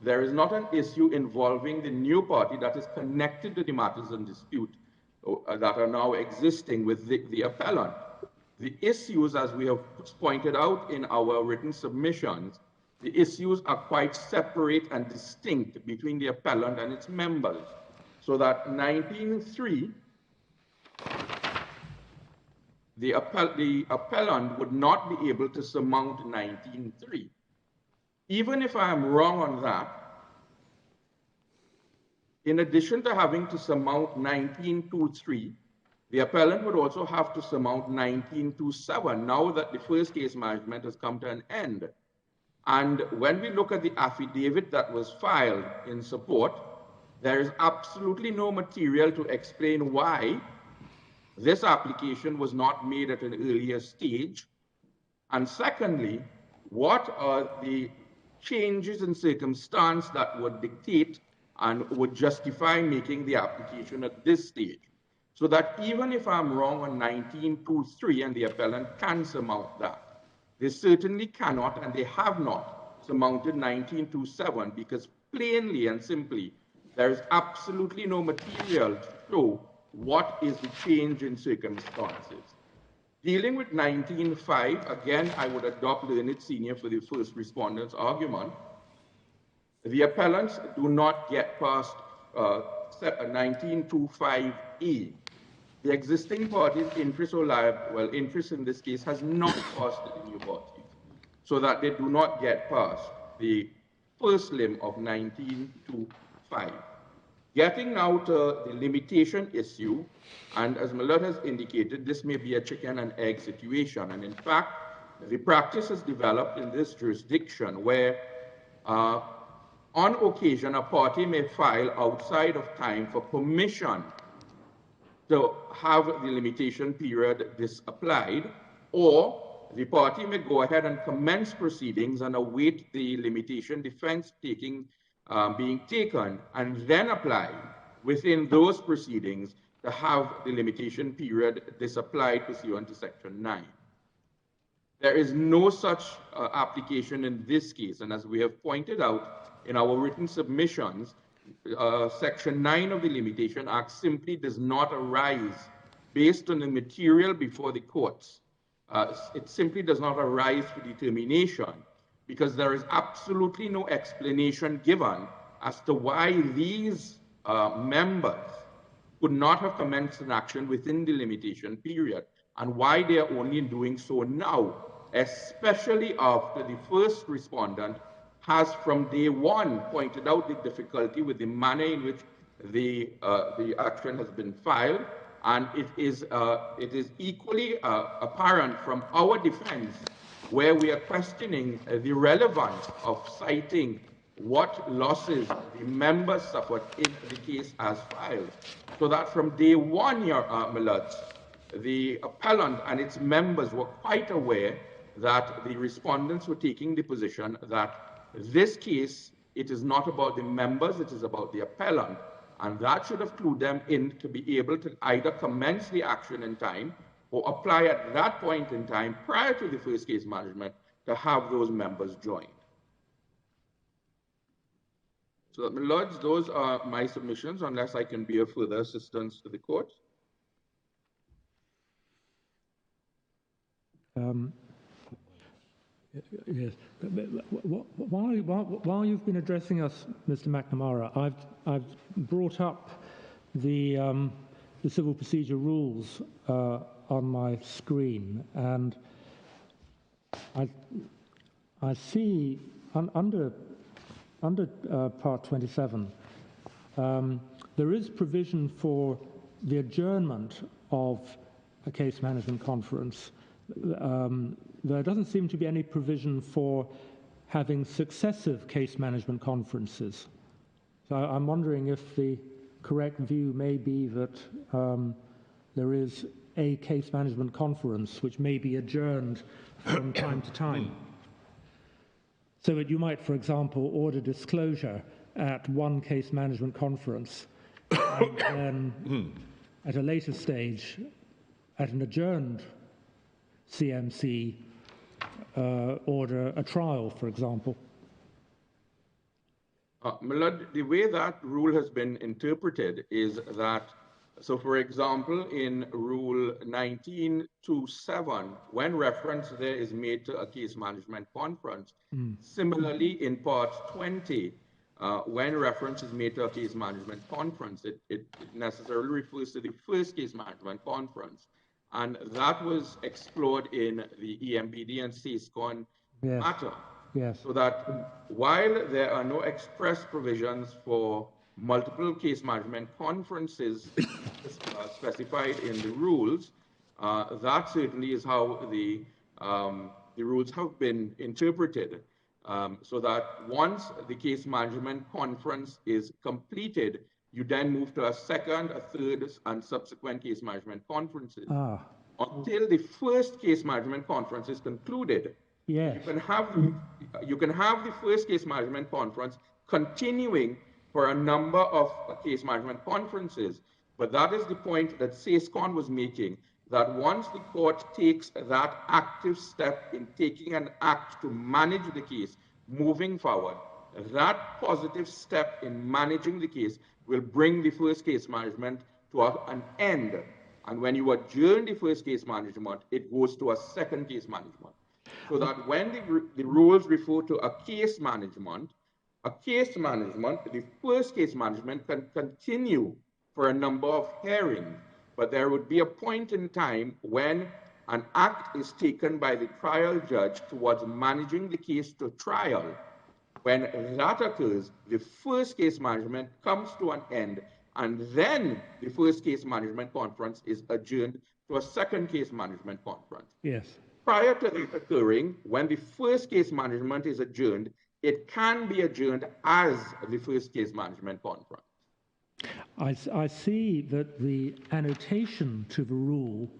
there is not an issue involving the new party that is connected to the matters in dispute that are now existing with the appellant. The issues, as we have pointed out in our written submissions, the issues are quite separate and distinct between the appellant and its members. So that 19.3, the appellant would not be able to surmount 19.3. Even if I am wrong on that, in addition to having to surmount 19.2.3, the appellant would also have to surmount 19.2.7 now that the first case management has come to an end. And when we look at the affidavit that was filed in support, there is absolutely no material to explain why this application was not made at an earlier stage. And secondly, what are the changes in circumstance that would dictate and would justify making the application at this stage? So that even if I'm wrong on 19.2.3 and the appellant can surmount that, they certainly cannot and they have not surmounted 19.2.7 because plainly and simply, there is absolutely no material to show what is the change in circumstances. Dealing with 19.5, again, I would adopt Learned Senior for the first respondent's argument. The appellants do not get past 19.2.5e. The existing party's interest or liability, well, interest in this case has not passed to the new party, so that they do not get past the first limb of 19.2.5. Getting now to the limitation issue, and as Millard has indicated, this may be a chicken and egg situation. And in fact, the practice has developed in this jurisdiction where on occasion a party may file outside of time for permission to have the limitation period disapplied, or the party may go ahead and commence proceedings and await the limitation defense being taken and then apply within those proceedings to have the limitation period disapplied pursuant to Section 9. There is no such application in this case, and as we have pointed out in our written submissions, Section 9 of the Limitation Act simply does not arise based on the material before the courts. It simply does not arise for determination because there is absolutely no explanation given as to why these members could not have commenced an action within the limitation period and why they are only doing so now, especially after the first respondent has from day one pointed out the difficulty with the manner in which the action has been filed, and it is equally apparent from our defense where we are questioning the relevance of citing what losses the members suffered in the case as filed, so that from day one, your Millards, the appellant and its members were quite aware that the respondents were taking the position that this case, it is not about the members, it is about the appellant. And that should have clued them in to be able to either commence the action in time or apply at that point in time prior to the first case management to have those members join. So, my lords, those are my submissions, unless I can be of further assistance to the court. Yes. While you've been addressing us, Mr. McNamara, I've brought up the civil procedure rules on my screen, and I see under Part 27 there is provision for the adjournment of a case management conference. There doesn't seem to be any provision for having successive case management conferences. So I'm wondering if the correct view may be that there is a case management conference which may be adjourned from time to time. So that you might, for example, order disclosure at one case management conference and then at a later stage, at an adjourned CMC, order a trial, for example. Milord, the way that rule has been interpreted is that, so for example, in Rule 19.2.7, when reference there is made to a case management conference, similarly in Part 20, when reference is made to a case management conference, it necessarily refers to the first case management conference. And that was explored in the EMPD and CSCON matter. Yes. So that while there are no express provisions for multiple case management conferences specified in the rules, that certainly is how the rules have been interpreted. So that once the case management conference is completed, you then move to a second, a third, and subsequent case management conferences. Until the first case management conference is concluded, yes. you can have the first case management conference continuing for a number of case management conferences. But that is the point that CSCON was making, that once the court takes that active step in taking an act to manage the case moving forward, that positive step in managing the case will bring the first case management to an end. And when you adjourn the first case management, it goes to a second case management. So that when the rules refer to a case management, the first case management can continue for a number of hearings, but there would be a point in time when an act is taken by the trial judge towards managing the case to trial. When that occurs, the first case management comes to an end, and then the first case management conference is adjourned to a second case management conference. Yes. Prior to this occurring, when the first case management is adjourned, it can be adjourned as the first case management conference. I see that the annotation to the rule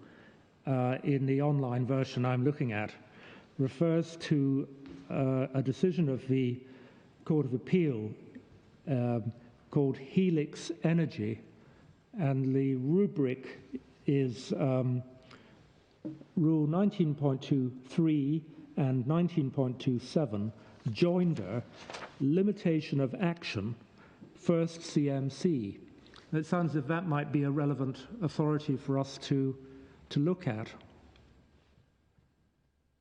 in the online version I'm looking at refers to a decision of the Court of Appeal called Helix Energy, and the rubric is Rule 19.23 and 19.27, joinder, limitation of action, first CMC. It sounds as if that might be a relevant authority for us to look at.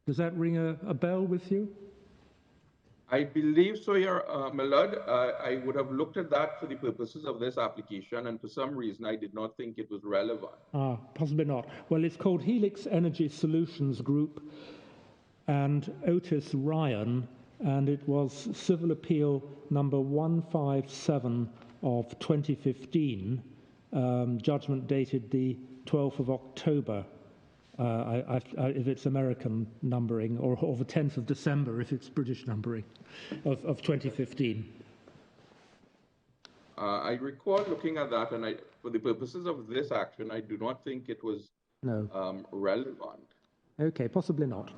Does that ring a bell with you? I believe so, my lord. I would have looked at that for the purposes of this application, and for some reason I did not think it was relevant. Possibly not. Well, it's called Helix Energy Solutions Group and Otis Ryan, and it was Civil Appeal number 157 of 2015, judgment dated the 12th of October, if it's American numbering, or the 10th of December if it's British numbering, of 2015. I recall looking at that, and for the purposes of this action, I do not think it was relevant. Okay, possibly not.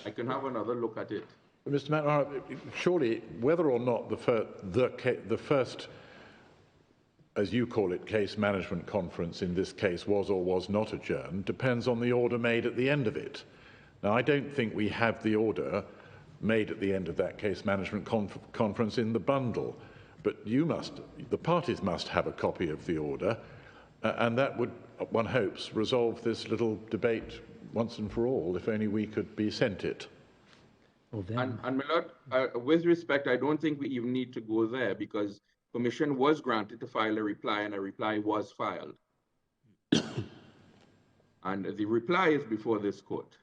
I can have another look at it. Mr. McNamara, surely whether or not the first, as you call it, case management conference in this case was or was not adjourned depends on the order made at the end of it. Now, I don't think we have the order made at the end of that case management conference in the bundle, but the parties must have a copy of the order, and that would, one hopes, resolve this little debate once and for all, if only we could be sent it. Or them. And my lord, with respect, I don't think we even need to go there because permission was granted to file a reply and a reply was filed. And the reply is before this court.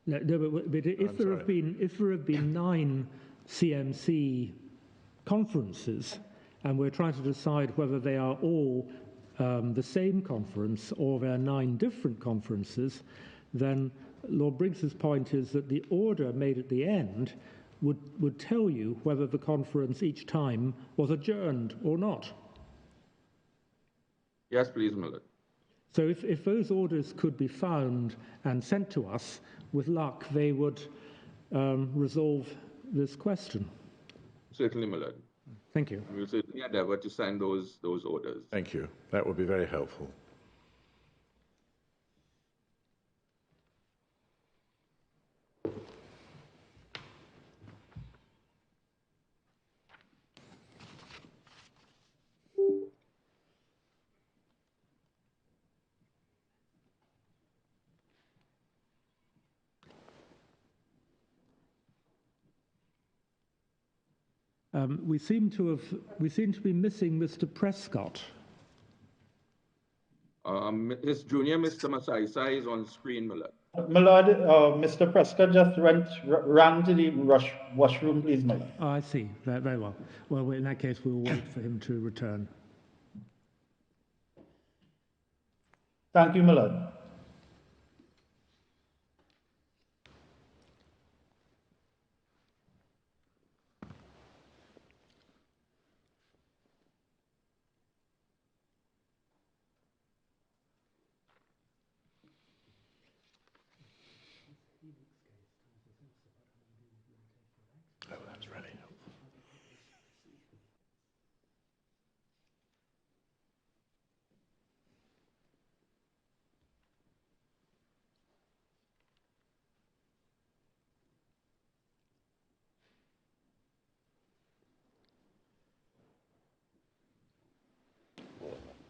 No, but if there have been 9 CMC conferences, and we're trying to decide whether they are all the same conference or they're 9 different conferences, then Lord Briggs's point is that the order made at the end would tell you whether the conference each time was adjourned or not. Yes, please, my lord. So if those orders could be found and sent to us, with luck, they would resolve this question. Certainly, my lord. Thank you. We will certainly endeavor to sign those orders. Thank you. That would be very helpful. We seem to be missing Mr. Prescott. His junior, Mr. Masaisa, is on screen, my lord. My lord, Mr. Prescott just ran to the washroom, please, my lord. Oh, I see. Very well. Well, in that case, we'll wait for him to return. Thank you, my lord. Oh, that's really helpful.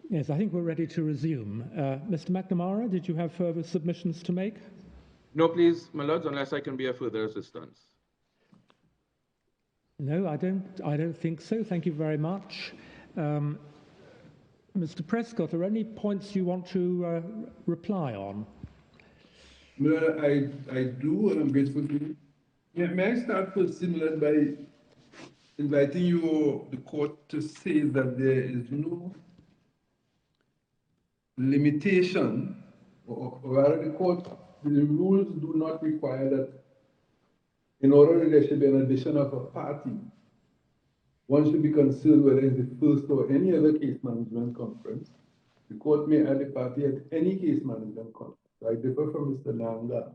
Yes, I think we're ready to resume. Mr. McNamara, did you have further submissions to make? No, please, my lords, unless I can be of further assistance. No, I don't think so. Thank you very much. Mr. Prescott, are there any points you want to reply on? Well, I do, and I'm grateful to you. May I start first, similar, by inviting the court to say that there is no limitation, or rather the rules do not require that in order there should be an addition of a party, one should be concerned whether it's the first or any other case management conference. The court may add a party at any case management conference. I differ from Mr. Nanga.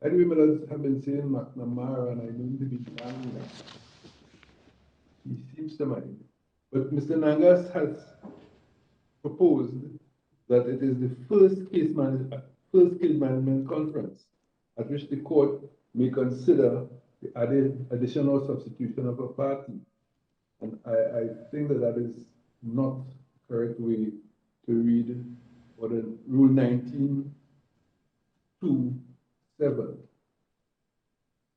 I remember have been saying McNamara, and I know him to be Nanga. He seems to mind. But Mr. Nangas has proposed that it is the first case management conference at which the court may consider the addition or substitution of a party. And I think that is not the correct way to read what Rule 19.2.7.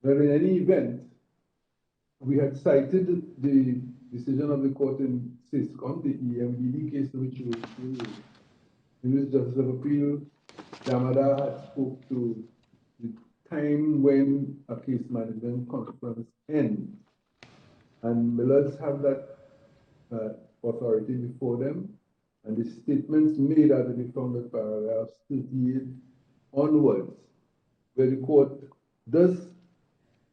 But in any event, we had cited the decision of the court in SISCOM, the EMBD case which you were in which Justice of Appeal Yamada had spoke to the time when a case management conference ends. And Millers have that authority before them, and the statements made are to be found at paragraphs 38 onwards, where the court does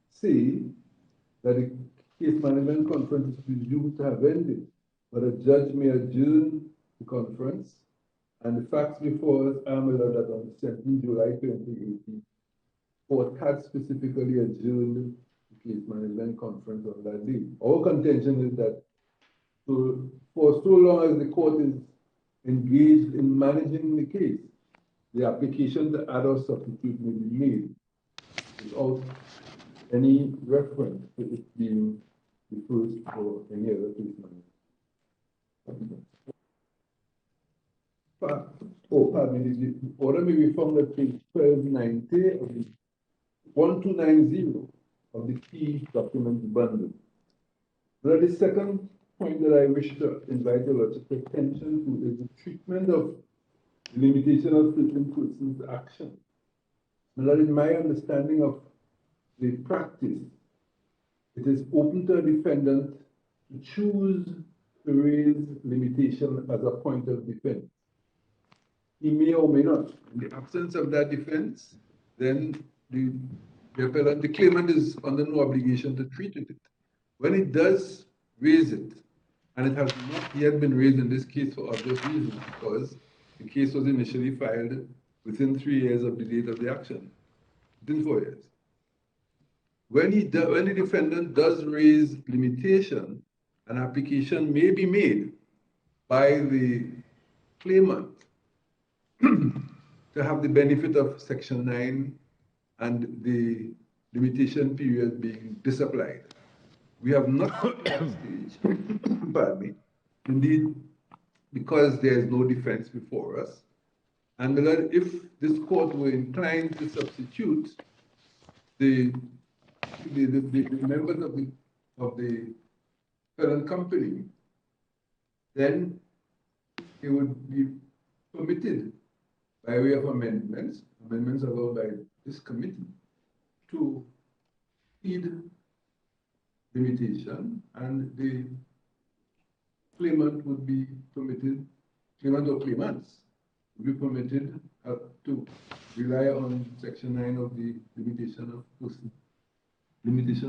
say that the case management conference is presumed to have ended, but a judge may adjourn the conference. And the facts before us are that on 17 July 2018, the court had specifically adjourned the case management conference on that day. Our contention is that for so long as the court is engaged in managing the case, the application to add or substitute may be made without any reference to it being the first or any other case management. Pardon me, the order may be found at page 1290 of the 1290 of the key documents bundle. Well, the second point that I wish to invite your lordship's attention to is the treatment of the limitation of certain persons' action. Well, in my understanding of the practice, it is open to a defendant to choose to raise limitation as a point of defense. He may or may not. In the absence of that defense, then the appellant, the claimant is under no obligation to treat it. When it does raise it, and it has not yet been raised in this case for obvious reasons, because the case was initially filed within 3 years of the date of the action, within 4 years. When the defendant does raise limitation, an application may be made by the claimant to have the benefit of Section 9 and the limitation period being disapplied. We have not at that stage, pardon me, indeed, because there is no defense before us. And if this court were inclined to substitute the members of the parent company, then it would be permitted by way of amendments allowed by this committee, to heed limitation, and the claimant would be permitted, claimant or claimants would be permitted to rely on Section 9 of the limitation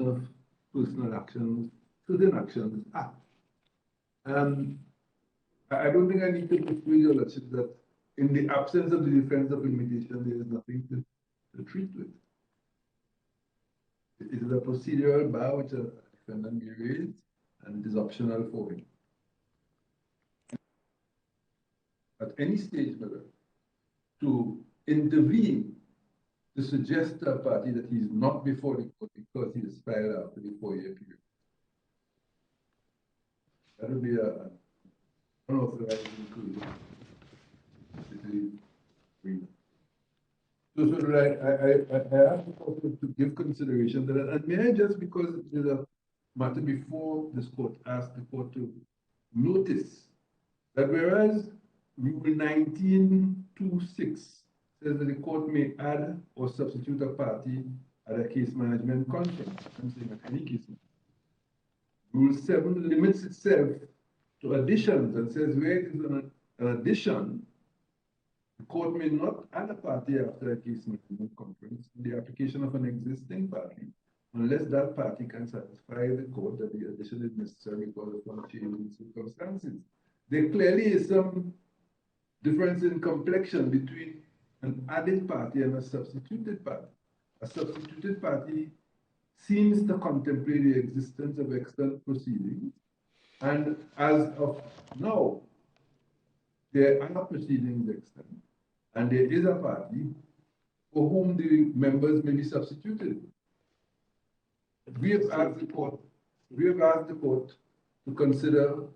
of personal actions, certain actions act. I don't think I need to persuade your lordship that in the absence of the defense of limitation, there is nothing to treat with. It is a procedural bar which a defendant may raise, and it is optional for him. At any stage, whether to intervene to suggest to a party that he is not before the court because he is filed after the 4-year period. That would be an unauthorized inclusion. So I ask the court to give consideration to that, and may I just, because it is a matter before this court, ask the court to notice that whereas Rule 19(2)(6) says that the court may add or substitute a party at a case management conference, I'm saying at any case management. Rule 7 limits itself to additions and says where it is an addition, the court may not add a party after a case management conference in the application of an existing party unless that party can satisfy the court that the addition is necessary because of some change in circumstances. There clearly is some difference in complexion between an added party and a substituted party. A substituted party seems to contemplate the existence of extant proceedings, and as of now, there are proceedings extant, and there is a party for whom the members may be substituted. We have asked the court to consider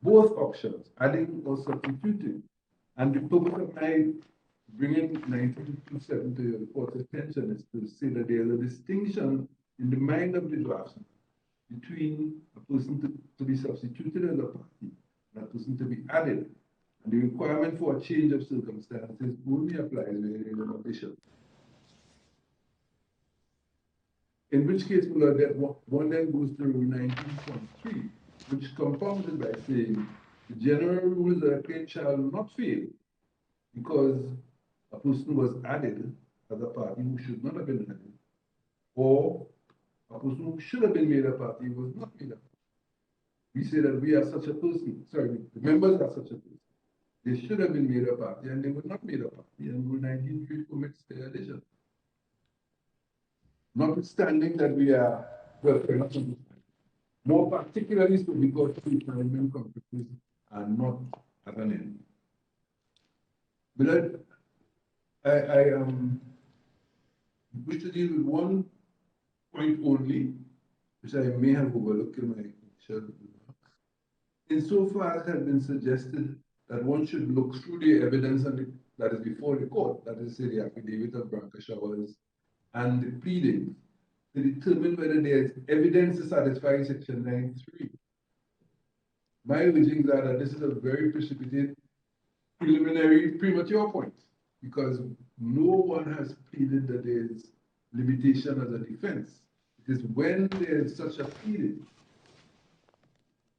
both options, adding or substituting. And the purpose of my bringing 1927 to your court's attention is to say that there is a distinction in the mind of the draftsman between a person to be substituted as a party and a person to be added. And the requirement for a change of circumstances only applies where there is an addition. In which case, one then goes to Rule 19.3, which compounds it by saying the general rule is that a claim shall not fail because a person was added as a party who should not have been added, or a person who should have been made a party was not made a party. We say that we are such a person, sorry, the members are such a person. They should have been made a party and they were not made a party, and Rule 19.3 permits their addition. Notwithstanding that we are, well, more particularly so because the management conferences are not at an end. But I wish to deal with one point only, which I may have overlooked in my initial remarks. Insofar as it has been suggested that one should look through the evidence that is before the court, that is, say, the affidavit of Branca Showers and the pleadings, to determine whether there is evidence to satisfy Section 9.3. My urgings are that this is a very precipitate, preliminary, premature point, because no one has pleaded that there is limitation as a defense. It is when there is such a pleading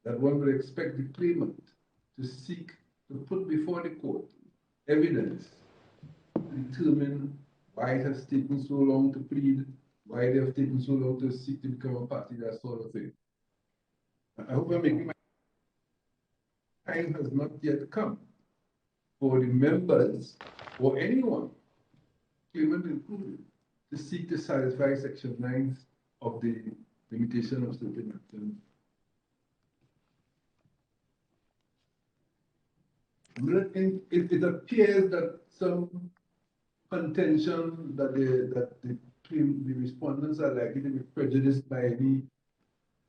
that one would expect the claimant to seek to put before the court evidence to determine why it has taken so long to plead, why they have taken so long to seek to become a party, that sort of thing. I hope I'm making my time has not yet come for the members or anyone, claimant included, to seek to satisfy Section 9 of the limitation of certain actions. It appears that some contention that the respondents are likely to be prejudiced by any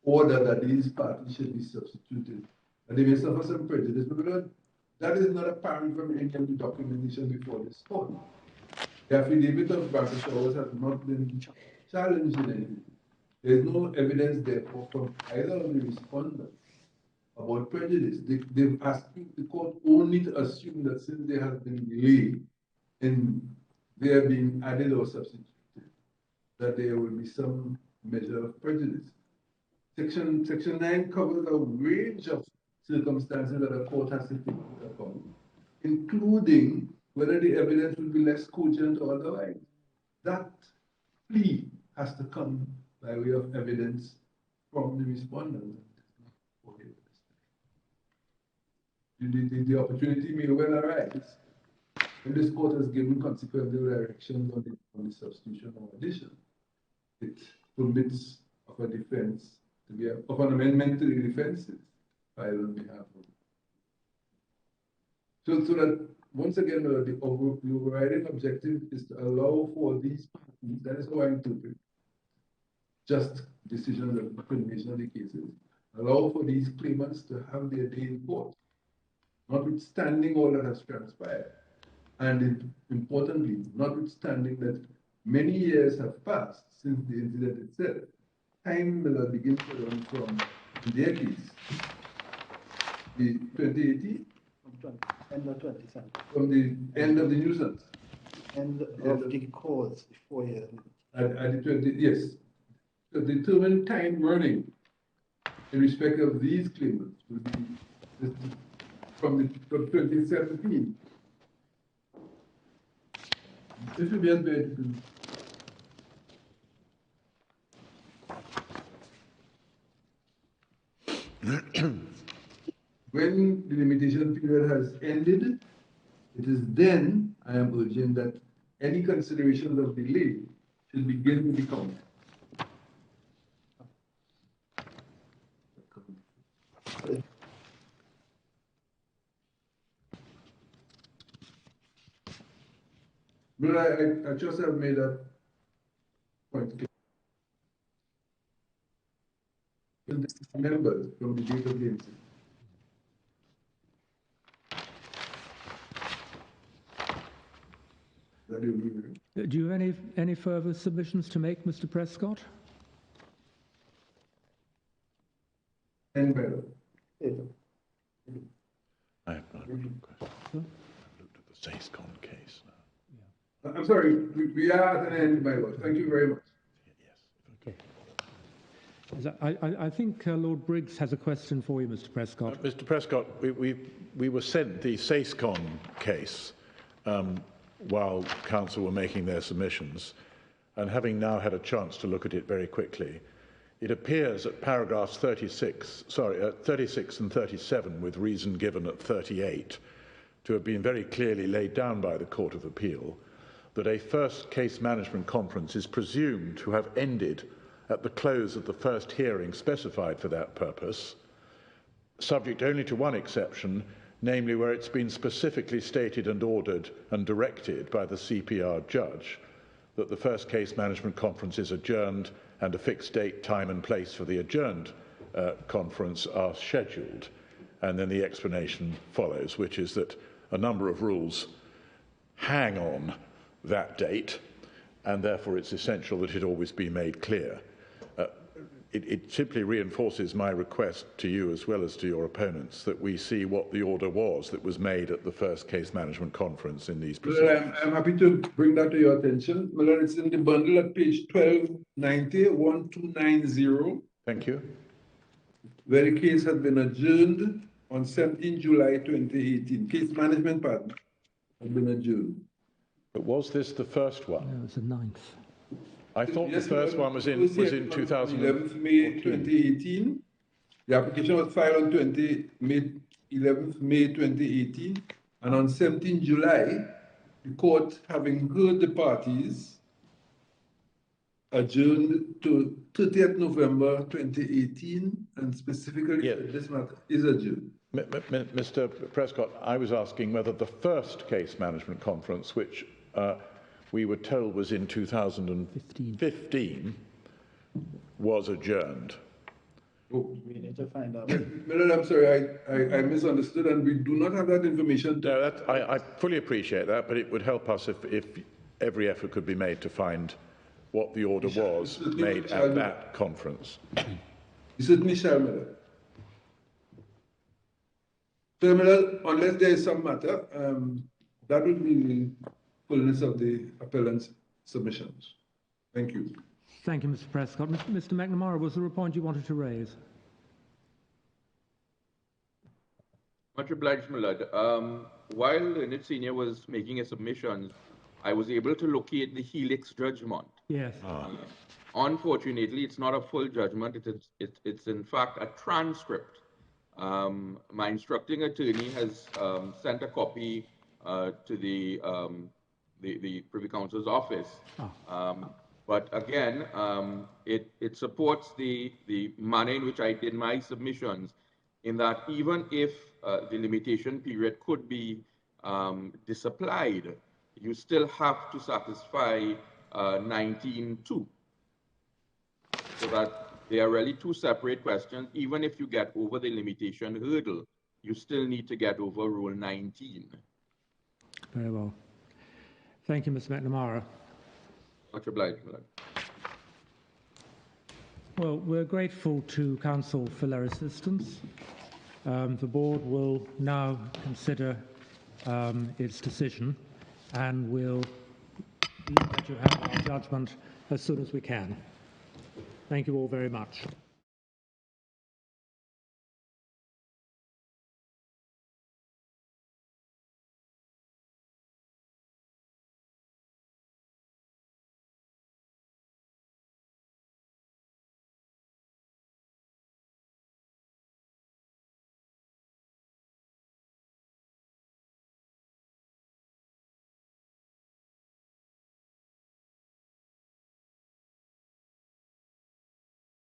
order that these parties should be substituted. And they may suffer some prejudice, but that is not apparent from any of the documentation before this court. The affidavit of Banker Showers has not been challenged in anything. There is no evidence, therefore, from either of the respondents about prejudice. They've asked the court only to assume that since there has been delay in their being added or substituted, that there will be some measure of prejudice. Section 9 covers a range of circumstances that a court has to take into account, including whether the evidence will be less cogent or otherwise. That plea has to come by way of evidence from the respondent. The opportunity may well arise when this court has given consequential directions on the substitution or addition. It permits of a defense to be of an amendment to the defenses filed on behalf of it. So that once again, the overriding objective is to allow for these parties, that is how I interpret just decisions and determination of the cases, allow for these claimants to have their day in court, notwithstanding all that has transpired. And importantly, notwithstanding that many years have passed since the incident itself, time will begin to run from, in their case, the 2018? End of 2017. From the end of the nuisance. End of the cause, 4 years. At the 20, yes. To determine time running in respect of these claimants will be from 2017. This will be unpaid. When the limitation period has ended, it is then I am urging that any considerations of delay should begin to be counted. But I just have made a point. Members from the date of the incident. Do you have any further submissions to make, Mr. Prescott? I have not a question. I've looked at the SACECON case now. I'm sorry, we are at an end, my lord. Thank you very much. Yes. Okay. I think Lord Briggs has a question for you, Mr. Prescott. Mr. Prescott, we were sent the SACECON case while council were making their submissions, and having now had a chance to look at it very quickly, it appears at paragraphs 36 and 37, with reason given at 38, to have been very clearly laid down by the Court of Appeal that a first case management conference is presumed to have ended at the close of the first hearing specified for that purpose, subject only to one exception, namely where it's been specifically stated and ordered and directed by the CPR judge that the first case management conference is adjourned and a fixed date, time and place for the adjourned conference are scheduled. And then the explanation follows, which is that a number of rules hang on that date, and therefore it's essential that it always be made clear. It simply reinforces my request to you as well as to your opponents that we see what the order was that was made at the first case management conference in these proceedings. Well, I'm happy to bring that to your attention. Well, it's in the bundle at page 1290, 1290. Thank you. Where the case had been adjourned on 17 July 2018. Case management partner had been adjourned. But was this the first one? No, it was the 9th. I thought Yes, the first one was in 2000. 11th May 2018. The application was filed on 11th May 2018. And on 17 July, the court, having heard the parties, adjourned to 30th November 2018, and specifically this matter is adjourned. Mr. Prescott, I was asking whether the first case management conference, which we were told was in 2015, was adjourned. Oh. We need to find out. Miller, I'm sorry, I misunderstood, and we do not have that information. No, I fully appreciate that, but it would help us if every effort could be made to find what the order was made at that conference. You certainly shall, Miller. So, Miller, unless there is some matter, that would be the fullness of the appellant's submissions. Thank you. Thank you, Mr. Prescott. Mr. McNamara, was there a point you wanted to raise? Much obliged, my lord. While Leonard Senior was making his submissions, I was able to locate the Helix judgment. Yes. Unfortunately, it's not a full judgment. It's in fact a transcript. My instructing attorney has sent a copy to the Privy Council's office. But again, it supports the manner in which I did my submissions, in that even if the limitation period could be disapplied, you still have to satisfy 19.2. So that they are really two separate questions. Even if you get over the limitation hurdle, you still need to get over Rule 19. Very well. Thank you, Mr. McNamara. Much obliged, Lord. Well, we're grateful to Council for their assistance. The board will now consider its decision, and we'll let you have our judgment as soon as we can. Thank you all very much.